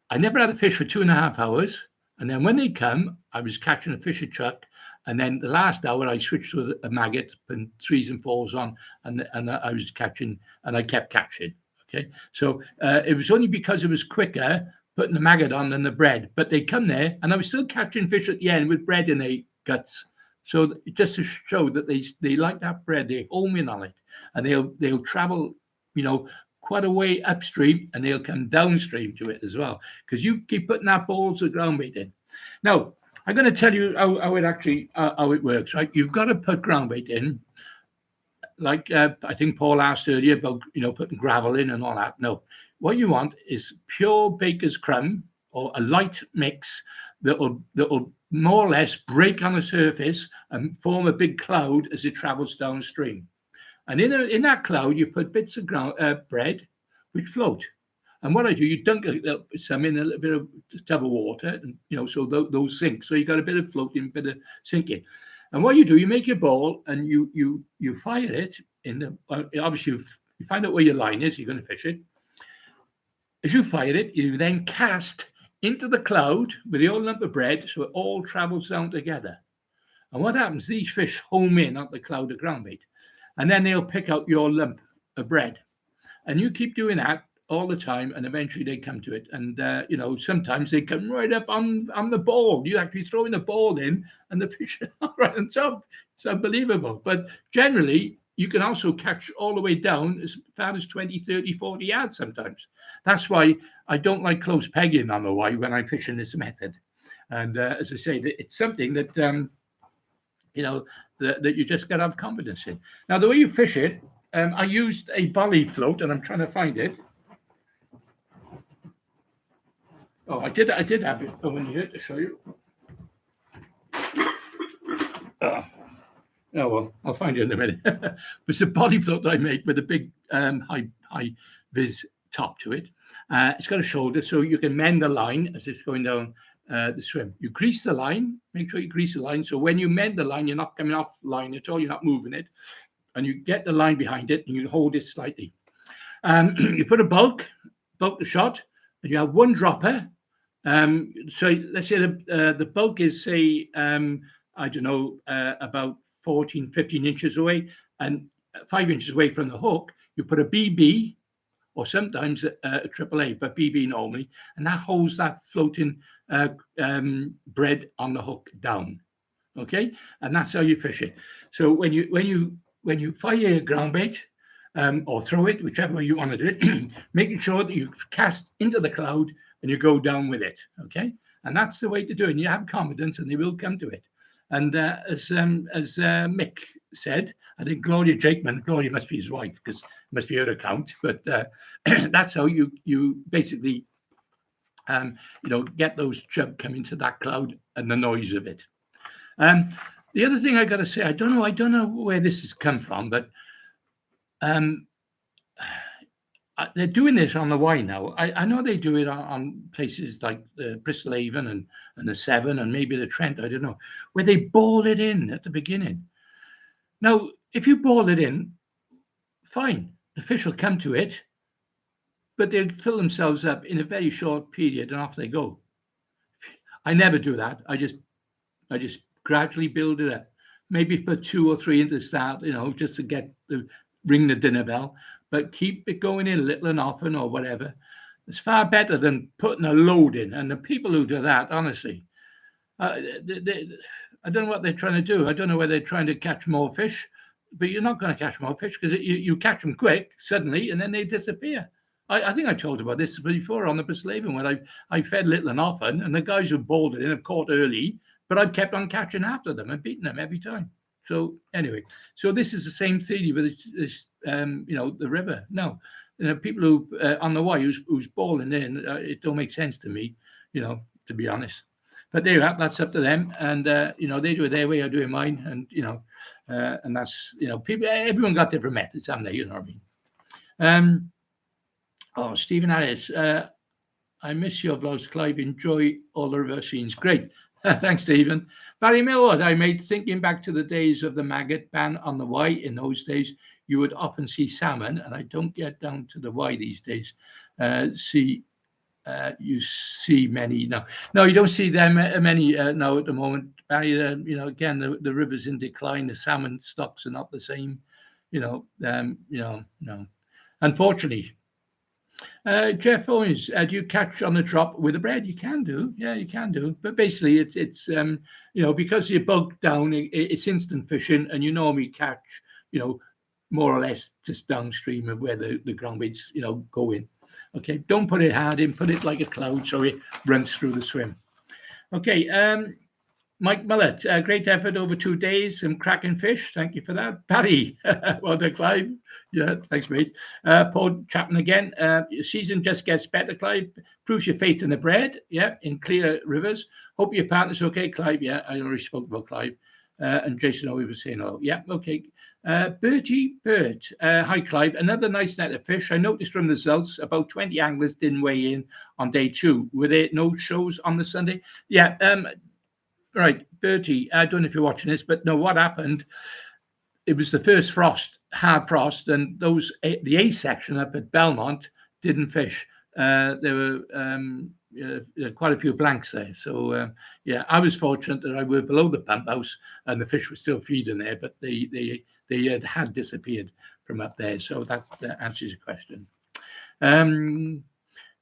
I never had a fish for 2.5 hours, and then when they come, I was catching a fish at chuck, and then the last hour I switched to a maggot, and 3s and 4s on, and I was catching, and I kept catching. Okay, so it was only because it was quicker putting the maggot on than the bread, but they come there, and I was still catching fish at the end with bread in their guts. So just to show that they like that bread, they home in on it, and they'll travel, quite a way upstream, and they'll come downstream to it as well, because you keep putting that balls of ground bait in. Now, I'm going to tell you how it works, right? You've got to put ground bait in, like I think Paul asked earlier about putting gravel in and all that. No, what you want is pure baker's crumb or a light mix that'll more or less break on the surface and form a big cloud as it travels downstream. And in that cloud, you put bits of bread which float. And what I do, you dunk some in a little bit of tub of water, and so those sink. So you got a bit of floating, bit of sinking. And what you do, you make your ball and you fire it in the. Obviously, you find out where your line is. You're going to fish it. As you fire it, you then cast into the cloud with the old lump of bread, so it all travels down together. And what happens? These fish home in on the cloud of ground bait, and then they'll pick out your lump of bread, and you keep doing that all the time, and eventually they come to it. And sometimes they come right up on the ball. You actually throwing the ball in, and the fish are right on top. It's unbelievable. But generally, you can also catch all the way down as far as 20, 30, 40 yards sometimes. That's why I don't like close pegging on the Y when I'm fishing this method. And as I say, it's something that that you just got to have confidence in. Now, the way you fish it, I used a bolly float, and I'm trying to find it. Oh, I did have it over here to show you. Oh, well, I'll find it in a minute. It's a body float that I made with a big high vis top to it. It's got a shoulder, so you can mend the line as it's going down the swim. You grease the line. Make sure you grease the line, so when you mend the line, you're not coming off line at all. You're not moving it. and you get the line behind it, and you hold it slightly. You put a bulk the shot, and you have one dropper. So let's say the bulk is, say, I don't know, about 14, 15 inches away, and 5 inches away from the hook, you put a BB, or sometimes a AAA, but BB normally, and that holds that floating bread on the hook down. Okay, and that's how you fish it. So when you fire your ground bait, or throw it, whichever way you want to do it, making sure that you cast into the cloud and you go down with it. Okay, and that's the way to do it. And you have confidence, and they will come to it. And as Mick said, I think Gloria Jakeman, Gloria must be his wife because it must be her account, but that's how you basically get those chub come into that cloud and the noise of it. The other thing I got to say, I don't know where this has come from, but they're doing this on the Wye now. I know they do it on places like the Bristol Avon and the Severn and maybe the Trent, I don't know, where they ball it in at the beginning. Now, if you ball it in, fine, the fish will come to it, but they'll fill themselves up in a very short period and off they go. I never do that. I just gradually build it up. Maybe put 2 or 3 into the start, just to ring the dinner bell, but keep it going in little and often or whatever. It's far better than putting a load in. And the people who do that, honestly, I don't know what they're trying to do. I don't know whether they're trying to catch more fish, but you're not going to catch more fish because you catch them quick suddenly and then they disappear. I think I told about this before on the Bristol Avon when I fed little and often, and the guys who bowled it in have caught early, but I've kept on catching after them and beating them every time. So anyway, so this is the same theory with this the river. No, people who on the Wye who's bowling in, it don't make sense to me, to be honest. But there you are. That's up to them, and they do it their way, I do it mine, and and that's people. Everyone got different methods, haven't they? You know what I mean? Stephen Harris, I miss your vlogs, Clive. Enjoy all the river scenes. Great. Thanks, Stephen. Barry Millward, I made thinking back to the days of the maggot ban on the Wye. In those days, you would often see salmon, and I don't get down to the Wye these days. You see many now. No, you don't see them many now at the moment. Barry, again, the river's in decline. The salmon stocks are not the same. No. Unfortunately. Jeff Owens, do you catch on the drop with a bread? You can do, yeah, you can do. But basically, it's because you're bogged down, it's instant fishing, and you normally catch, more or less just downstream of where the ground baits, go in. Okay, don't put it hard in, put it like a cloud so it runs through the swim. Okay, Mike Mullet, great effort over 2 days, some cracking fish. Thank you for that. Paddy, well done, Clive. Yeah, thanks, mate. Paul Chapman again. Your season just gets better, Clive. Proves your faith in the bread, yeah, in clear rivers. Hope your partner's okay, Clive. Yeah, I already spoke about Clive. And Jason always was saying, oh, yeah, okay. Bertie Burt, hi, Clive. Another nice net of fish. I noticed from the results about 20 anglers didn't weigh in on day 2. Were there no shows on the Sunday? Yeah, right, Bertie, I don't know if you're watching this, but no, what happened, it was the first hard frost, and the A section up at Belmont didn't fish. There were quite a few blanks there. So, yeah, I was fortunate that I were below the pump house and the fish were still feeding there, but they had disappeared from up there. So that answers your question.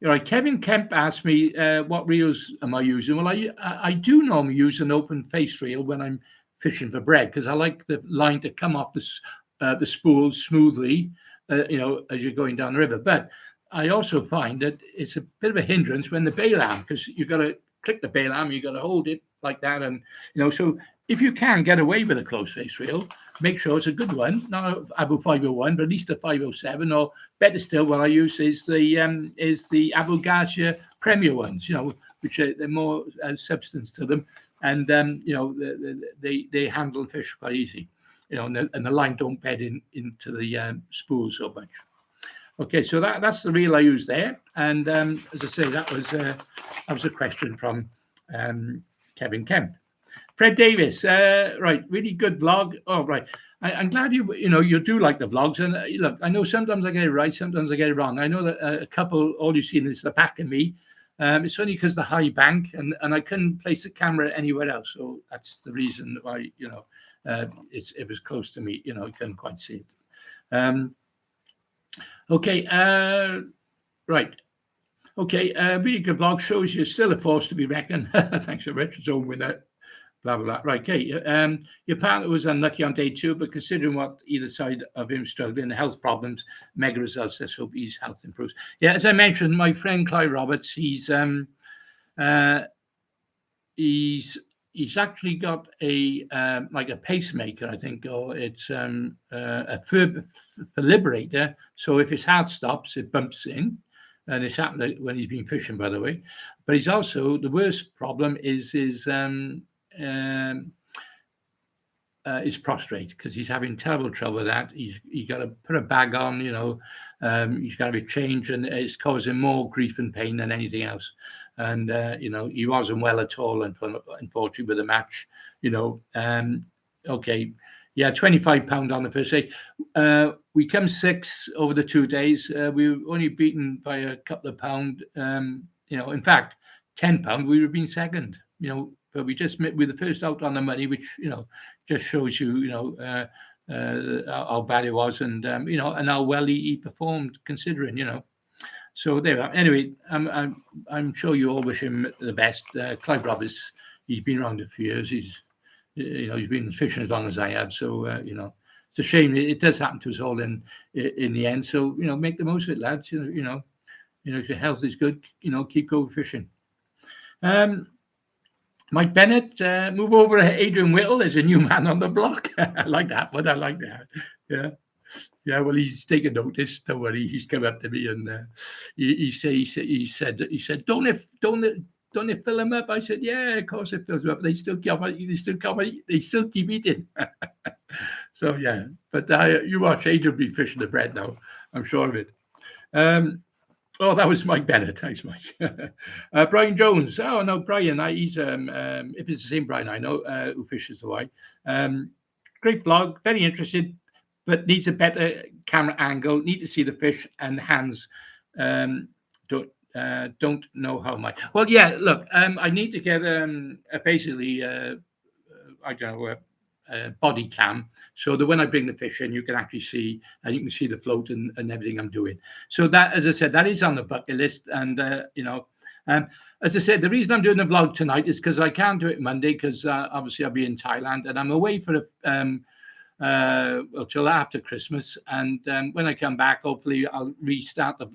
Right, Kevin Kemp asked me what reels am I using. Well, I do normally use an open face reel when I'm fishing for bread because I like the line to come off the spool smoothly, as you're going down the river. But I also find that it's a bit of a hindrance when the bail arm, because you've got to click the bail arm, you've got to hold it like that, and so if you can get away with a close face reel, make sure it's a good one, not an Abu 501, but at least a 507, or better still, what I use is the Abu Garcia Premier ones, which are more substance to them, and they handle fish quite easy, and the line don't bed into the spool so much. Okay, so that's the reel I use there, and as I say, that was a question from Kevin Kemp. Fred Davis, right, really good vlog. Oh, right. I'm glad you do like the vlogs. And look, I know sometimes I get it right, sometimes I get it wrong. I know that a couple, all you've seen is the back of me. It's only because the high bank, and I couldn't place the camera anywhere else. So that's the reason why, it was close to me. You couldn't quite see it. Okay, right. Okay, really good vlog. Shows you're still a force to be reckoned. Thanks for Richard's own winner. Blah, blah, blah. Right, okay. Your partner was unlucky on day 2, but considering what either side of him struggling, health problems, mega results. Let's hope his health improves. Yeah, as I mentioned, my friend Clive Roberts, he's actually got a like a pacemaker, I think, or it's a defibrillator. So if his heart stops, it bumps in. And it's happened when he's been fishing, by the way. But he's also, the worst problem is his prostrate, because he's having terrible trouble with that. He's got to put a bag on, he's got to be changed, and it's causing more grief and pain than anything else. And he wasn't well at all, unfortunately, with the match. Okay, yeah, £25 on the first day. We come 6 over the 2 days. We were only beaten by a couple of pound. In fact, £10. We would have been second. But we were the first out on the money, which just shows you how bad it was, and and how well he performed, considering. So there we are. Anyway, I'm sure you all wish him the best. Clive Roberts, he's been around a few years. He's been fishing as long as I have. So it's a shame. It does happen to us all in the end. So make the most of it, lads. If your health is good, keep going fishing. Mike Bennett, move over. Adrian Whittle is a new man on the block. I like that one. I like that. Yeah. Yeah, well, he's taken notice. Don't worry. He's come up to me and he said, don't it fill him up? I said, yeah, of course it fills him up. They still keep eating. So yeah, but you watch Adrian be fishing the bread now. I'm sure of it. Oh, that was Mike Bennett. Thanks, Mike. Brian Jones. Oh no, Brian. He's if it's the same Brian I know who fishes the Y. Great vlog. Very interested, but needs a better camera angle. Need to see the fish and hands. Don't know how much. Well, yeah. Look, I need to get basically I don't know a body cam, so that when I bring the fish in, you can actually see, and you can see the float and everything I'm doing. So that, as I said, that is on the bucket list. And as I said, the reason I'm doing the vlog tonight is because I can't do it Monday, because obviously I'll be in Thailand and I'm away for till after Christmas. And when I come back, hopefully I'll restart the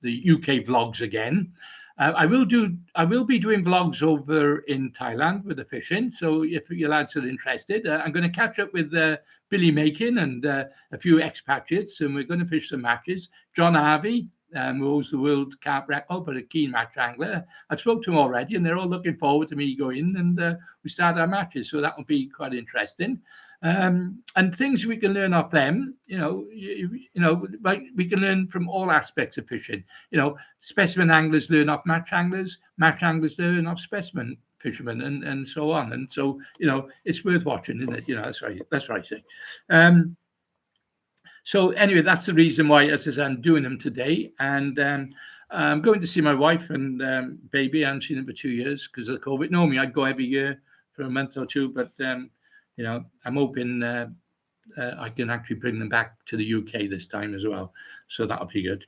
UK vlogs again. I will be doing vlogs over in Thailand with the fishing. So if your lads are interested, I'm going to catch up with Billy Makin and a few expatriates, and we're going to fish some matches. John Harvey, who holds the world carp record, but a keen match angler. I've spoken to him already, and they're all looking forward to me going, and we start our matches. So that will be quite interesting. And things we can learn off them, like we can learn from all aspects of fishing. Specimen anglers learn off match anglers learn off specimen fishermen, and so on. And so, it's worth watching, isn't it? That's right. That's right. So anyway, that's the reason why, as I said, I'm doing them today. And I'm going to see my wife and baby. I haven't seen them for 2 years because of COVID. Normally, I'd go every year for a month or two, but I'm hoping I can actually bring them back to the UK this time as well. So that'll be good.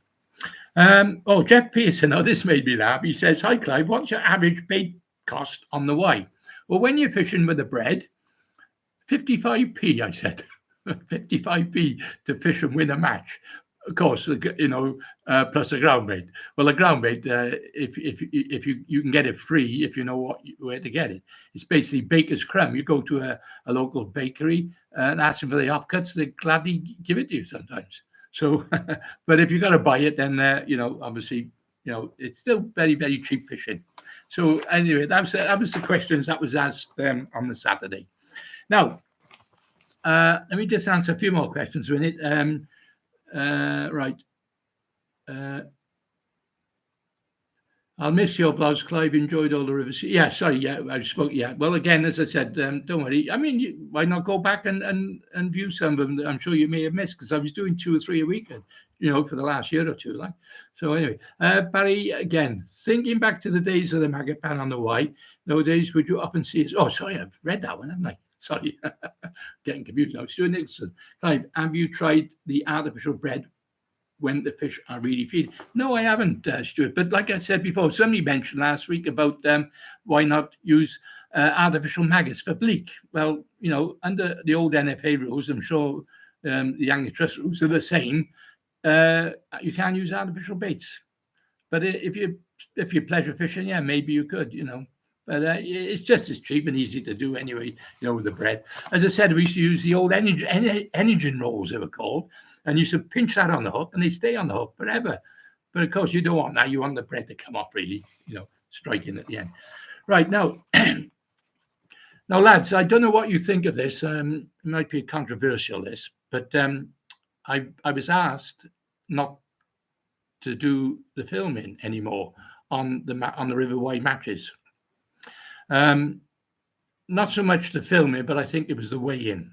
Jeff Pearson. Oh, this made me laugh. He says, "Hi, Clive. What's your average bait cost on the Y?" Well, when you're fishing with the bread, 55p, I said. 55p to fish and win a match. Of course, plus a ground bait. Well, a ground bait, if you can get it free if you know where to get it. It's basically baker's crumb. You go to a local bakery and ask them for the offcuts, they gladly give it to you sometimes. So, but if you got to buy it, then obviously, it's still very, very cheap fishing. So anyway, that was the questions that was asked on the Saturday. Now, let me just answer a few more questions with it. Right. I'll miss your blogs, Clive. Enjoyed all the rivers. Yeah, sorry. Yeah, I spoke. Yeah. Well, again, as I said, don't worry. I mean, why not go back and view some of them that I'm sure you may have missed, because I was doing 2 or 3 a week, for the last year or two. Like, so anyway, Barry, again, thinking back to the days of the maggot pan on the Y, nowadays would you often see us? Oh, sorry, I've read that one, haven't I? Sorry, getting confused now. Stuart Nixon, Clive, have you tried the artificial bread when the fish are really feeding? No, I haven't, Stuart. But like I said before, somebody mentioned last week about why not use artificial maggots for bleak. Well, under the old NFA rules, I'm sure the Angling Trust rules are the same. You can't use artificial baits. But if you're pleasure fishing, yeah, maybe you could. But it's just as cheap and easy to do anyway, with the bread. As I said, we used to use the old engine rolls, they were called, and you should pinch that on the hook and they stay on the hook forever. But of course, you don't want that. You want the bread to come off really, striking at the end. Right, now, now, lads, I don't know what you think of this. It might be controversial, this, but I was asked not to do the filming anymore on the River Wye matches. Not so much the filming, but I think it was the weigh-in,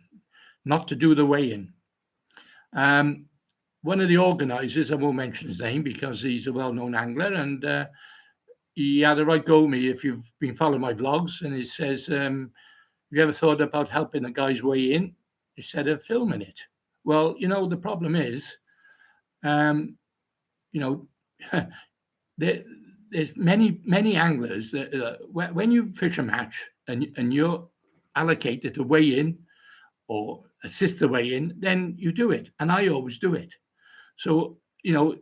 not to do the weigh-in. One of the organisers, I won't mention his name because he's a well-known angler, and he had a right go at me if you've been following my vlogs, and he says, have you ever thought about helping the guys weigh in instead of filming it? Well, the problem is, there's many anglers that when you fish a match and you're allocated to weigh in or assist the weigh in, then you do it, and I always do it. So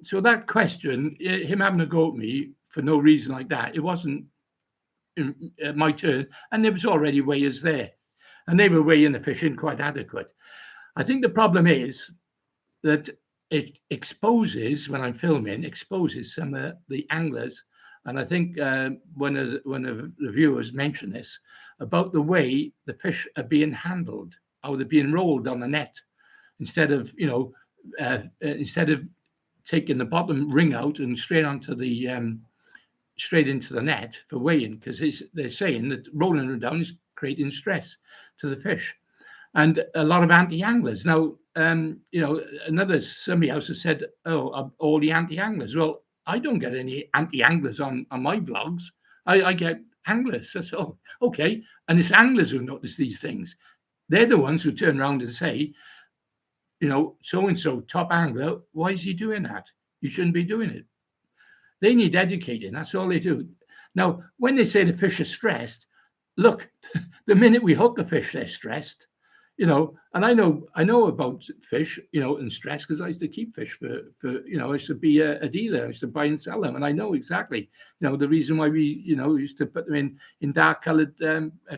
so that question, him having a go at me for no reason like that, it wasn't my turn, and there was already weighers there, and they were weighing the fish in quite adequate. I think the problem is that it exposes, when I'm filming, exposes some of the anglers, and I think one of the viewers mentioned this about the way the fish are being handled, how they're being rolled on the net, instead of taking the bottom ring out and straight onto the straight into the net for weighing, because they're saying that rolling them down is creating stress to the fish, and a lot of anti-anglers now. Somebody else has said, "Oh, all the anti-anglers." Well, I don't get any anti-anglers on my vlogs. I get anglers. That's all. Okay, and it's anglers who notice these things. They're the ones who turn around and say, so and so top angler, why is he doing that? You shouldn't be doing it. They need educating. That's all they do. Now, when they say the fish are stressed, look, the minute we hook a fish, they're stressed. And I know about fish, and stress, because I used to keep fish for I used to be a dealer. I used to buy and sell them, and I know exactly, the reason why we, used to put them in dark coloured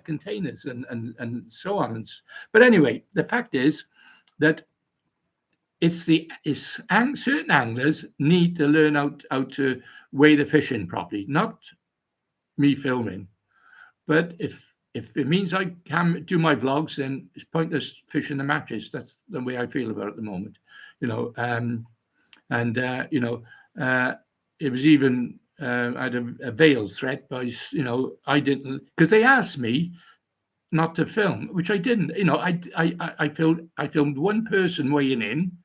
containers and so on. But anyway, the fact is that certain anglers need to learn how to weigh the fish in properly, not me filming, but if it means I can do my vlogs, then it's pointless fishing the matches. That's the way I feel about it at the moment, it was even I had a veiled threat by, I didn't, because they asked me not to film, which I didn't. I filmed one person weighing in,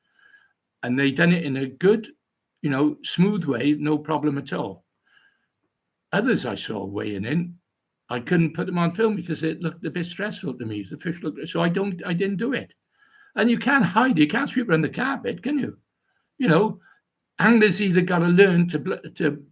and they done it in a good, smooth way, no problem at all. Others I saw weighing in, I couldn't put them on film because it looked a bit stressful to me. The fish looked, so I didn't do it. And you can't hide, you can't sweep around the carpet, can you? Anglers either got to learn to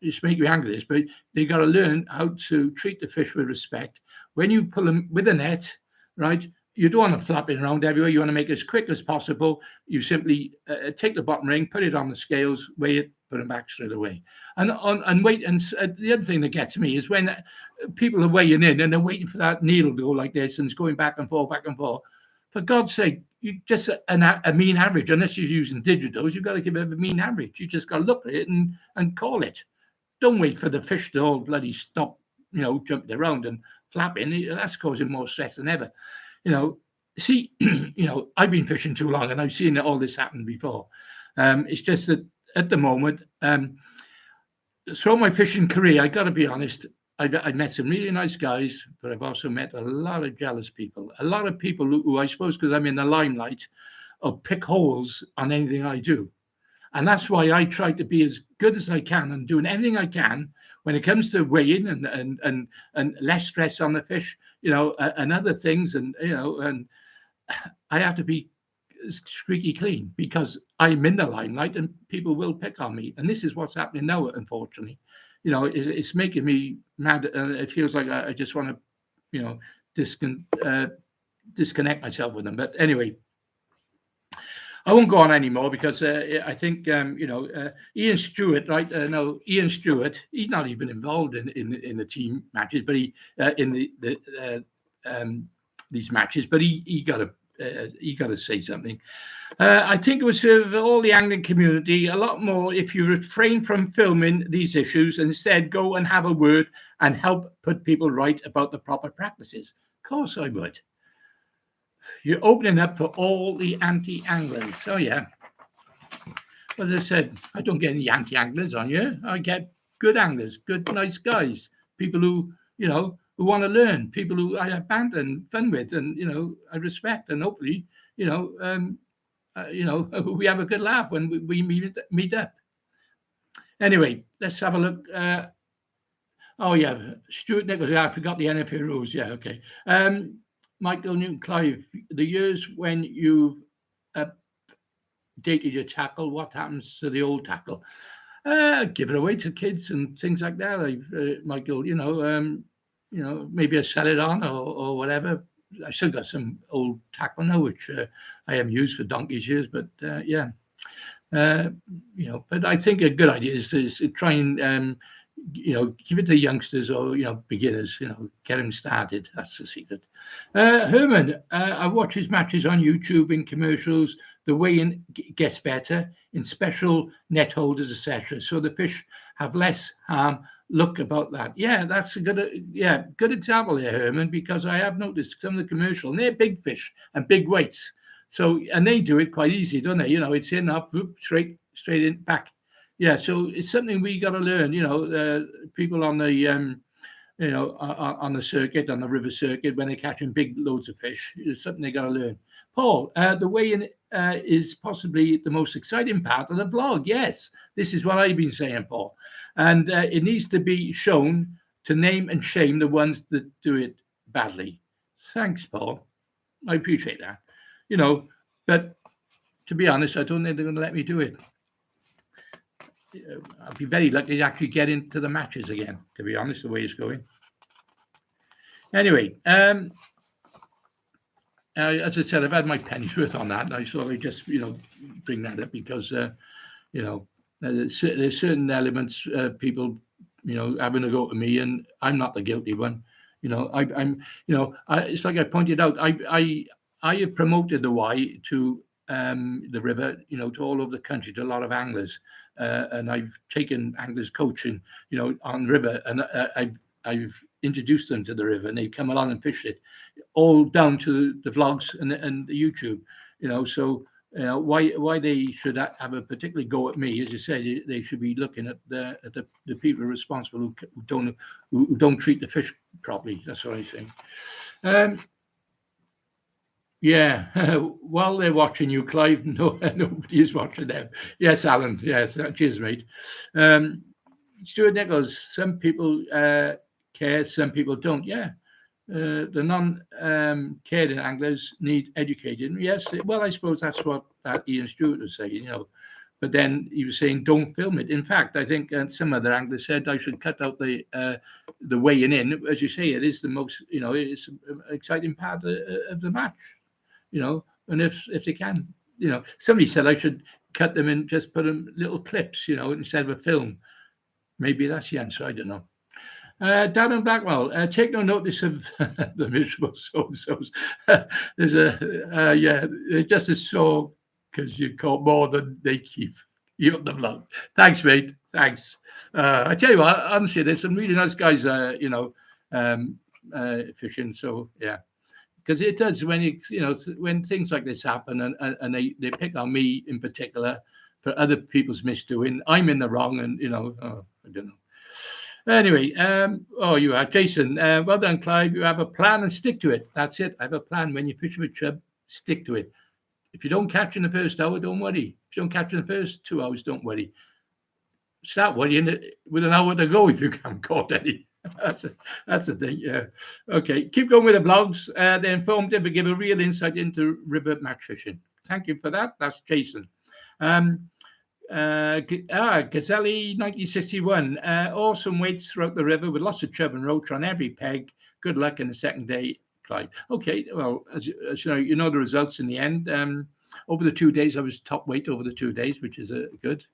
just make you anglers, but they got to learn how to treat the fish with respect. When you pull them with a net, right, you don't want to flap it around everywhere. You want to make it as quick as possible. You simply take the bottom ring, put it on the scales, weigh it, put them back straight away. And wait. And the other thing that gets me is when people are weighing in and they're waiting for that needle to go like this and it's going back and forth, back and forth. For God's sake, you just a mean average. Unless you're using digitals, you've got to give it a mean average. You just got to look at it and call it. Don't wait for the fish to all bloody stop, jumping around and flapping. That's causing more stress than ever. See, I've been fishing too long and I've seen all this happen before. It's just that at the moment, throughout my fishing career, I got to be honest, I met some really nice guys, but I've also met a lot of jealous people. A lot of people who I suppose, because I'm in the limelight, will pick holes on anything I do. And that's why I try to be as good as I can and doing everything I can when it comes to weighing and less stress on the fish, and other things. And I have to be squeaky clean because I'm in the limelight and people will pick on me. And this is what's happening now, unfortunately. It's making me mad. It feels like I just want to, you know, disconnect myself with them. But anyway, I won't go on anymore because I think Ian Stewart, right? No, Ian Stewart. He's not even involved in the team matches, but he in these matches. But he got to say something. I think it would serve all the angling community a lot more if you refrain from filming these issues and instead go and have a word and help put people right about the proper practices. Of course, I would. You're opening up for all the anti-anglers. Oh, yeah. As I said, I don't get any anti-anglers on here. I get good anglers, good, nice guys, people who want to learn, people who I have banter and fun with, and, I respect, and hopefully, we have a good laugh when we meet up. Anyway, let's have a look. Oh, yeah, Stuart Nichols. Yeah, I forgot the NFA rules. Yeah, okay. Michael Newton Clive, the years when you've updated your tackle, what happens to the old tackle? Give it away to kids and things like that. Michael, maybe I sell it on or whatever. I still got some old tackle now, which I haven't used for donkey's years, but yeah. But I think a good idea is to try and give it to youngsters or beginners. Get them started. That's the secret. Herman, I watch his matches on YouTube in commercials. The weigh-in gets better in special net holders, etc. So the fish have less harm. Look about that. Yeah, that's a good example there, Herman, because I have noticed some of the commercial, and they're big fish and big weights. So, and they do it quite easy, don't they? It's in, up, straight in, back. Yeah, so it's something we got to learn. People on the on the circuit, on the river circuit, when they're catching big loads of fish, it's something they got to learn. Paul, the weigh-in is possibly the most exciting part of the vlog. Yes, this is what I've been saying, Paul, and it needs to be shown to name and shame the ones that do it badly. Thanks, Paul. I appreciate that. But to be honest, I don't think they're going to let me do it. I'll be very lucky to actually get into the matches again, to be honest, the way it's going. Anyway, as I said, I've had my penny's worth on that, and I thought I'd just, bring that up because, there's certain elements, people, having to go to me, and I'm not the guilty one. It's like I pointed out, I have promoted the Y to the river, to all over the country, to a lot of anglers. And I've taken anglers coaching, on river, and I've introduced them to the river, and they come along and fish it, all down to the vlogs and the YouTube, So why they should have a particular go at me, as you say, they should be looking at the people responsible who don't treat the fish properly. That's what I think. Yeah, while they're watching you, Clive, nobody is watching them. Yes, Alan. Yes, cheers, mate. Stuart Nichols, some people care, some people don't. Yeah, the non-caring anglers need educated. Yes, well, I suppose that's what that Ian Stewart was saying, But then he was saying, don't film it. In fact, I think some other anglers said I should cut out the weighing in. As you say, it is the most, it's an exciting part of the match. And if they can, somebody said I should cut them and just put them little clips, instead of a film. Maybe that's the answer. I don't know. Darren Blackwell, take no notice of the miserable so-and-sos. There's they're just as sore because you caught more than they keep. You got the vlog. Thanks, mate. Thanks. I tell you what, honestly, there's some really nice guys, fishing. So yeah. Because it does when things like this happen and they pick on me in particular for other people's misdoing. I'm in the wrong, and I don't know. Anyway, you are Jason. Well done, Clive. You have a plan and stick to it. That's it. I have a plan. When you fish with chub, stick to it. If you don't catch in the first hour, don't worry. If you don't catch in the first 2 hours, don't worry. Start worrying with an hour to go if you haven't caught any. That's the thing. Yeah. Okay. Keep going with the blogs. They're informative and give a real insight into river match fishing. Thank you for that. That's Jason. Gazelle 1961. Awesome weights throughout the river with lots of chub and roach on every peg. Good luck in the second day, Clive. Okay, well, as you know the results in the end. Over the 2 days, I was top weight over the 2 days, which is good.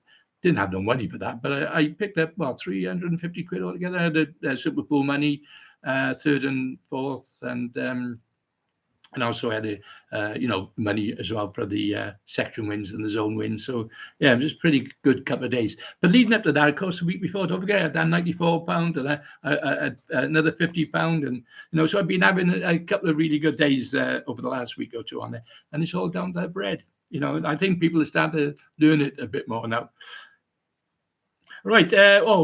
Didn't have no money for that, but I picked up 350 quid altogether. I had a Super Pool money, third and fourth, and also had money as well for the section wins and the zone wins. So yeah, it was a pretty good couple of days. But leading up to that, of course, the week before, don't forget, I had that £94 and another £50, and so I've been having a couple of really good days over the last week or two on there, and it's all down to bread. I think people are starting to learn it a bit more now. Right.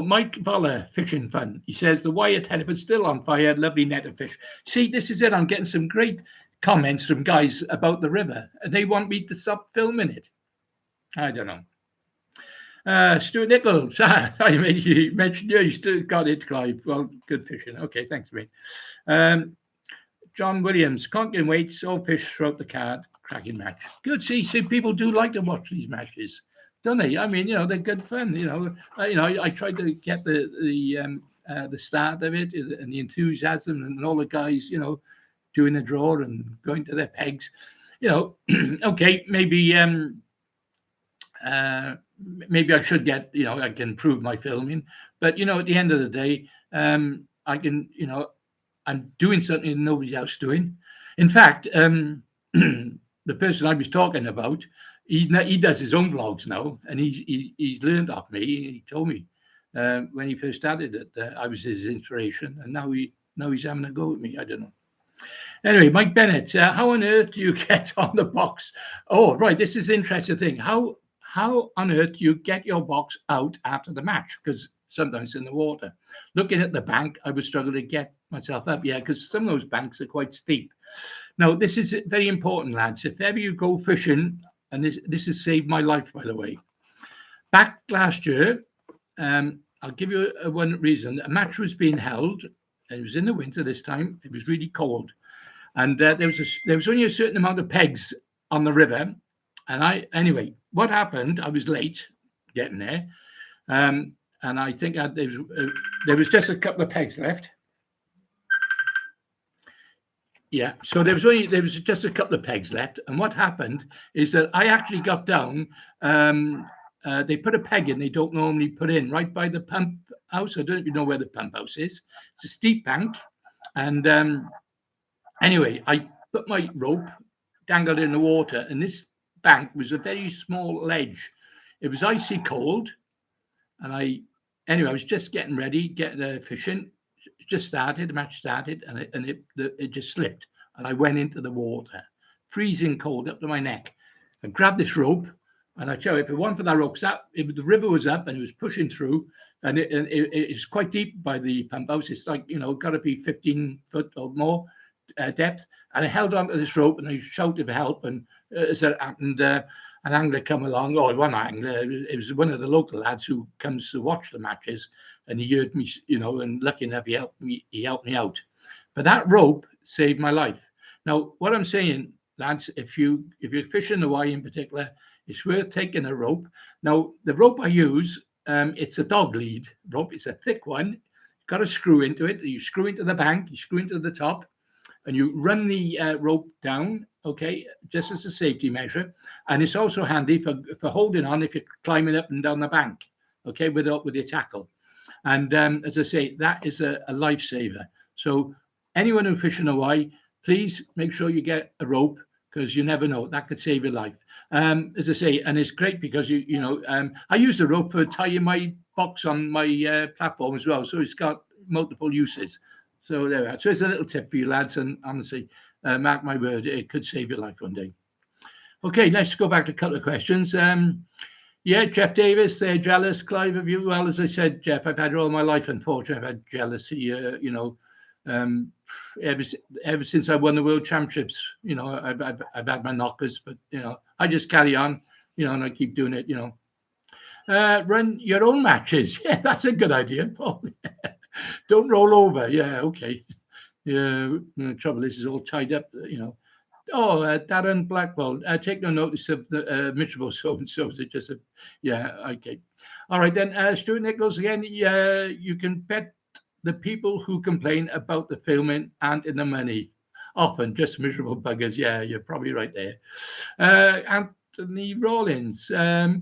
Mike Voller, Fishing Fun. He says the Wyatt Hereford's still on fire. Lovely net of fish. See, this is it. I'm getting some great comments from guys about the river, and they want me to stop filming it. I don't know. Stuart Nichols, you mentioned you still got it, Clive. Well, good fishing. Okay, thanks, mate. John Williams, conking weights, all fish throughout the card. Cracking match. Good. See, people do like to watch these matches, don't they? I mean, they're good fun. I tried to get the start of it and the enthusiasm and all the guys, doing the draw and going to their pegs. Okay, maybe I should get, I can improve my filming, but at the end of the day, I can, I'm doing something nobody else doing. In fact, the person I was talking about, he does his own vlogs now, and he's learned off me. He told me when he first started that I was his inspiration, and now he's having a go at me. I don't know. Anyway, Mike Bennett, how on earth do you get on the box? Oh, right, this is an interesting thing. How on earth do you get your box out after the match? Because sometimes in the water. Looking at the bank, I would struggle to get myself up. Yeah, because some of those banks are quite steep. Now, this is very important, lads. If ever you go fishing, and this has saved my life, by the way. Back last year, I'll give you one reason. A match was being held, and it was in the winter this time. It was really cold. And there was only a certain amount of pegs on the river. And anyway, what happened, I was late getting there. And I think there was just a couple of pegs left. Yeah, so there was just a couple of pegs left, and what happened is that I actually got down. They put a peg in they don't normally put in right by the pump house. I don't even know where the pump house is. It's a steep bank, and anyway, I put my rope, dangled in the water, and this bank was a very small ledge. It was icy cold, and I was just getting ready, getting fishing. Just started, the match started, and it just slipped, and I went into the water, freezing cold up to my neck. I grabbed this rope, and I tell you, if it weren't for that rope, the river was up and it was pushing through, and it's quite deep by the pump house. It's like got to be 15 foot or more depth, and I held on to this rope and I shouted for help, and as it happened, an angler come along. Oh, one angler, it was one of the local lads who comes to watch the matches. And he heard me, and lucky enough, he helped me out. But that rope saved my life. Now, what I'm saying, lads, if you're fishing the Y in particular, it's worth taking a rope. Now, the rope I use, it's a dog lead rope. It's a thick one. You've got a screw into it. You screw into the bank, you screw into the top, and you run the rope down, okay, just as a safety measure. And it's also handy for holding on if you're climbing up and down the bank, okay, with your tackle. And as I say, that is a lifesaver. So anyone who fishing away, please make sure you get a rope, because you never know, that could save your life. As I say, and it's great because I use the rope for tying my box on my platform as well. So it's got multiple uses. So there we are. So it's a little tip for you lads, and honestly, mark my word, it could save your life one day. Okay, let's go back to a couple of questions. Yeah, Jeff Davis, they're jealous, Clive, of you. Well, as I said, Jeff, I've had it all my life, unfortunately. I've had jealousy, um, ever since I won the world championships. I've had my knockers, but, I just carry on, and I keep doing it, Run your own matches. Yeah, that's a good idea, Paul. Don't roll over. Yeah, okay. Yeah, the trouble is, it's all tied up. Oh, Darren Blackwell. Take no notice of the miserable so and so. Is it just a, yeah, okay. All right, then, Stuart Nichols again. Yeah, you can bet the people who complain about the filming and in the money. Often just miserable buggers. Yeah, you're probably right there. Anthony Rawlins.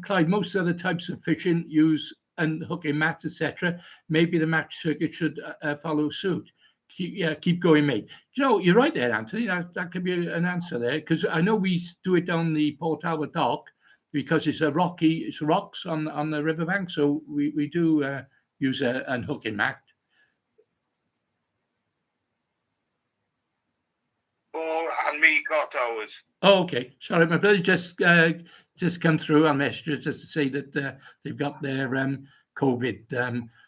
Clive, most other types of fishing use unhooking mats, etc. Maybe the match circuit should follow suit. Keep going, mate. You're right there, Anthony. That could be an answer there because I know we do it on the Port Albert dock because it's rocks on the riverbank, so we do use a unhooking mat. And me got ours. Oh, okay. Sorry, my brother just come through on messages just to say that they've got their COVID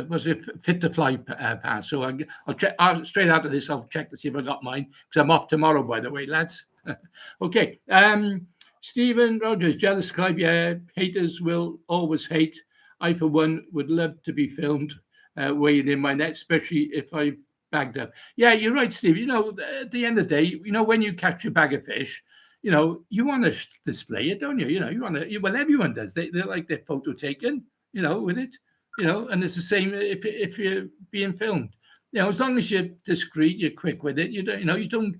was it fit to fly pass. So I'll check straight out of this. I'll check to see if I got mine because I'm off tomorrow, by the way, lads. Okay. Stephen Rogers, jealous Clive. Yeah, haters will always hate. I, for one, would love to be filmed weighing in my net, especially if I bagged up. Yeah, you're right, Steve. At the end of the day, when you catch a bag of fish, you want to display it, don't you? You want to. Well, everyone does. They like their photo taken, with it. And it's the same if you're being filmed. As long as you're discreet, you're quick with it. You don't.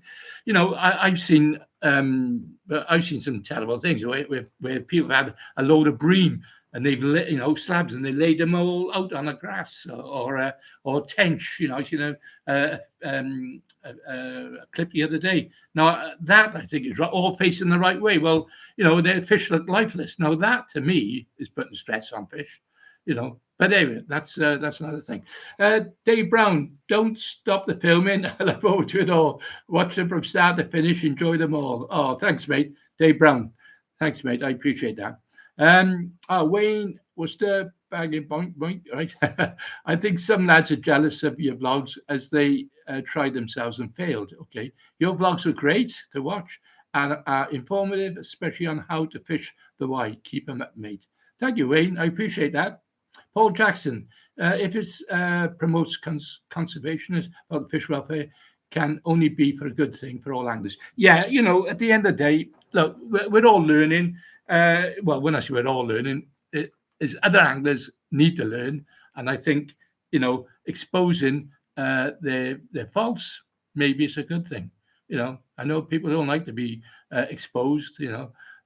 I've seen some terrible things where people had a load of bream and they've slabs and they laid them all out on the grass or tench. I seen a clip the other day. Now that I think is all facing the right way. Well, their fish look lifeless. Now that to me is putting stress on fish. But anyway, that's another thing. Dave Brown, don't stop the filming. I look forward to it all. Watch them from start to finish. Enjoy them all. Oh, thanks, mate. Dave Brown. Thanks, mate. I appreciate that. Wayne was the bagging point, right? I think some lads are jealous of your vlogs as they tried themselves and failed. Okay, your vlogs are great to watch and are informative, especially on how to fish the Wye. Keep them up, mate. Thank you, Wayne. I appreciate that. Paul Jackson, if it promotes conservation about fish welfare, can only be for a good thing for all anglers. Yeah, at the end of the day, look, we're all learning. Well, when I say we're all learning, is other anglers need to learn, and I think exposing their faults maybe it's a good thing. I know people don't like to be exposed.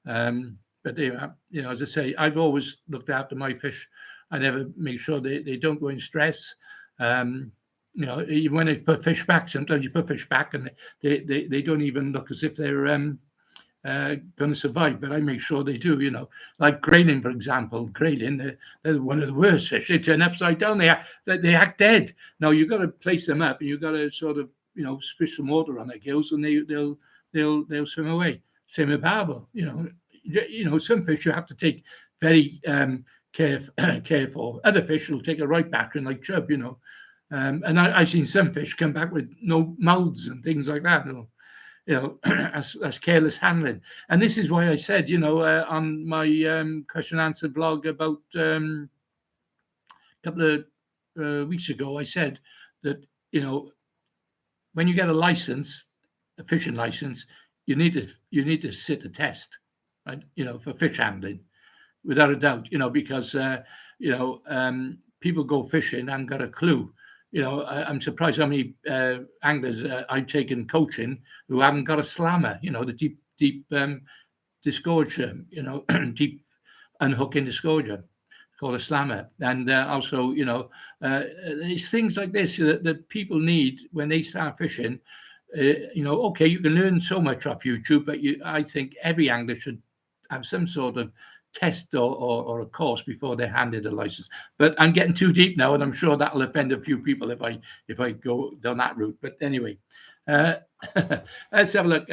But as I say, I've always looked after my fish. I never make sure they don't go in stress. Even when they put fish back, sometimes you put fish back and they don't even look as if they're going to survive. But I make sure they do. Like grayling, for example. Grayling, they're one of the worst fish. They turn upside down. They act dead. Now you've got to place them up, and you've got to sort of swish some water on their gills, and they'll swim away. Same with barbel. Some fish you have to take very careful. Other fish will take a right battering, like chub, and I've seen some fish come back with no mouths and things like that. As careless handling. And this is why I said, on my question and answer blog about a couple of weeks ago, I said that when you get a fishing license, you need to sit a test, right? For fish handling. Without a doubt, because people go fishing and got a clue. I'm surprised how many anglers I've taken coaching who haven't got a slammer. The deep disgorger. Deep unhooking disgorger, called a slammer. And also, it's things like this that people need when they start fishing. Okay, you can learn so much off YouTube, but I think every angler should have some sort of test or a course before they're handed a license. But I'm getting too deep now, and I'm sure that'll offend a few people if I go down that route. But anyway, let's have a look.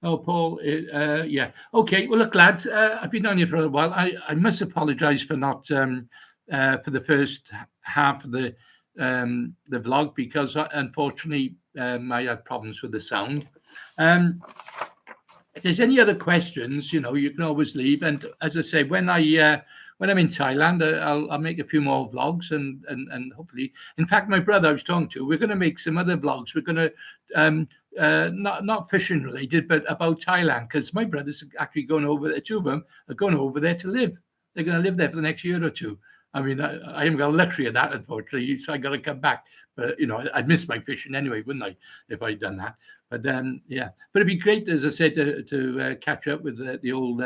Oh, Paul, yeah. Okay, well, look, lads, I've been on here for a while. I must apologise for not for the first half of the vlog because unfortunately I had problems with the sound. If there's any other questions, you can always leave. And as I say, when I'm in Thailand, I'll make a few more vlogs and hopefully, in fact, my brother I was talking to, we're going to make some other vlogs. We're going to not fishing related, but about Thailand because my brother's actually going over. The two of them are going over there to live. They're going to live there for the next year or two. I mean, I haven't got a luxury of that, unfortunately, so I got to come back. But I'd miss my fishing anyway, wouldn't I, if I'd done that? But yeah, but it'd be great, as I said, to catch up with the old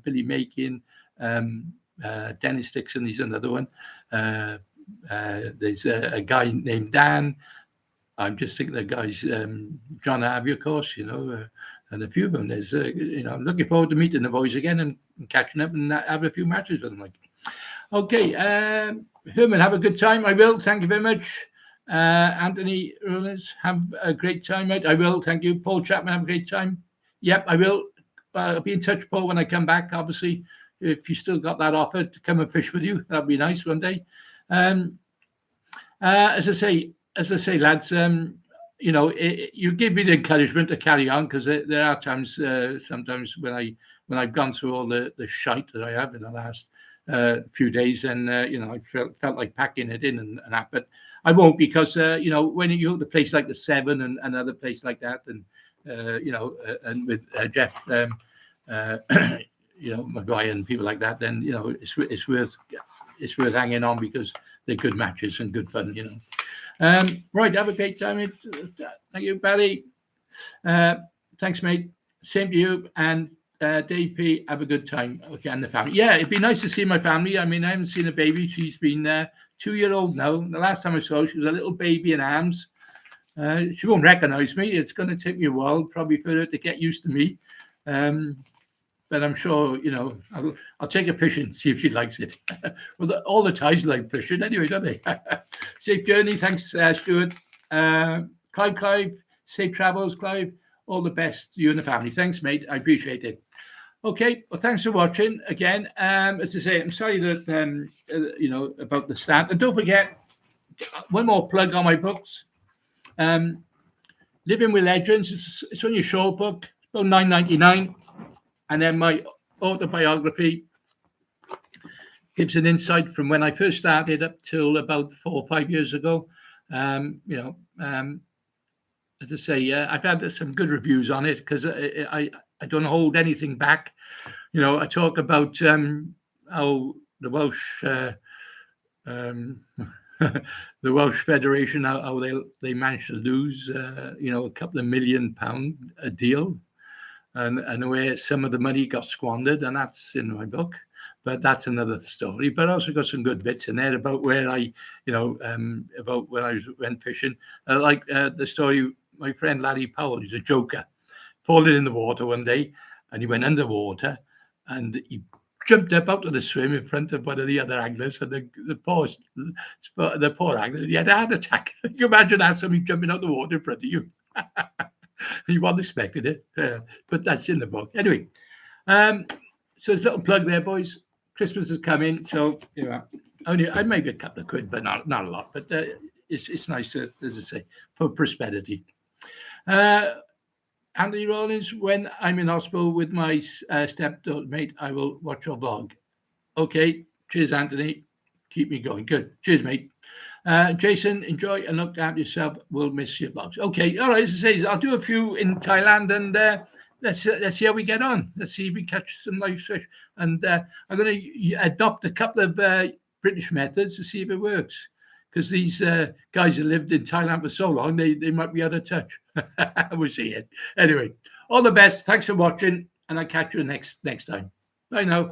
Billy Makin, Dennis Dixon. He's another one. There's a guy named Dan. I'm just thinking the guys, John Harvey, of course, and a few of them. There's, I'm looking forward to meeting the boys again and catching up and having a few matches with them. Like, okay, Herman, have a good time. I will. Thank you very much. Anthony Rollins, have a great time, mate. I will. Thank you. Paul Chapman, have a great time. Yep, I will. I'll be in touch, Paul, when I come back. Obviously, if you still got that offer to come and fish with you, that'd be nice one day. As I say, lads, you give me the encouragement to carry on because there are times, sometimes when I've gone through all the shite that I have in the last few days, and I felt like packing it in and that, but I won't because when you go to a place like the Seven and another place like that, and and with Jeff, Maguire and people like that, then it's worth hanging on because they're good matches and good fun. Right, have a great time. Thank you, Barry. Thanks, mate. Same to you. And Dave P, have a good time. Okay, and the family. Yeah, it'd be nice to see my family. I mean, I haven't seen a baby. She's been 2-year-old now. The last time I saw her, she was a little baby in arms. She won't recognize me. It's going to take me a while, probably for her to get used to me. But I'm sure, I'll take her fishing, see if she likes it. Well, all the Thais like fishing anyway, don't they? Safe journey. Thanks, Stuart. Clive, safe travels, Clive. All the best to you and the family. Thanks, mate. I appreciate it. Okay, well, thanks for watching again. As I say, I'm sorry that, about the start. And don't forget, one more plug on my books. Living with Legends. It's only a short book. It's about $9.99. And then my autobiography gives an insight from when I first started up till about 4 or 5 years ago. As I say, I've had some good reviews on it because I don't hold anything back. I talk about how the Welsh the Welsh Federation, how they managed to lose a couple of £1 million a deal, and where some of the money got squandered, and that's in my book. But that's another story. But I also got some good bits in there about where I, about when I went fishing, like the story. My friend Larry Powell, he's a joker, fallen in the water one day, and he went underwater, and he jumped up out of the swim in front of one of the other anglers, and the poor angler, he had a heart attack. Can you imagine that, somebody jumping out the water in front of you? You wouldn't expected it, but that's in the book. Anyway, so there's a little plug there, boys. Christmas is coming, so I maybe a couple of quid, but not a lot. But it's nice, as I say, for prosperity. Anthony Rollins, when I'm in hospital with my stepdaughter mate, I will watch your vlog. Okay, cheers, Anthony. Keep me going. Good. Cheers, mate. Jason, enjoy and look after yourself. We'll miss your vlogs. Okay, all right. As I say, I'll do a few in Thailand, and let's see how we get on. Let's see if we catch some nice fish. And I'm going to adopt a couple of British methods to see if it works. Because these guys have lived in Thailand for so long, they might be out of touch. We'll see it. Anyway, all the best. Thanks for watching, and I'll catch you next time. Bye now.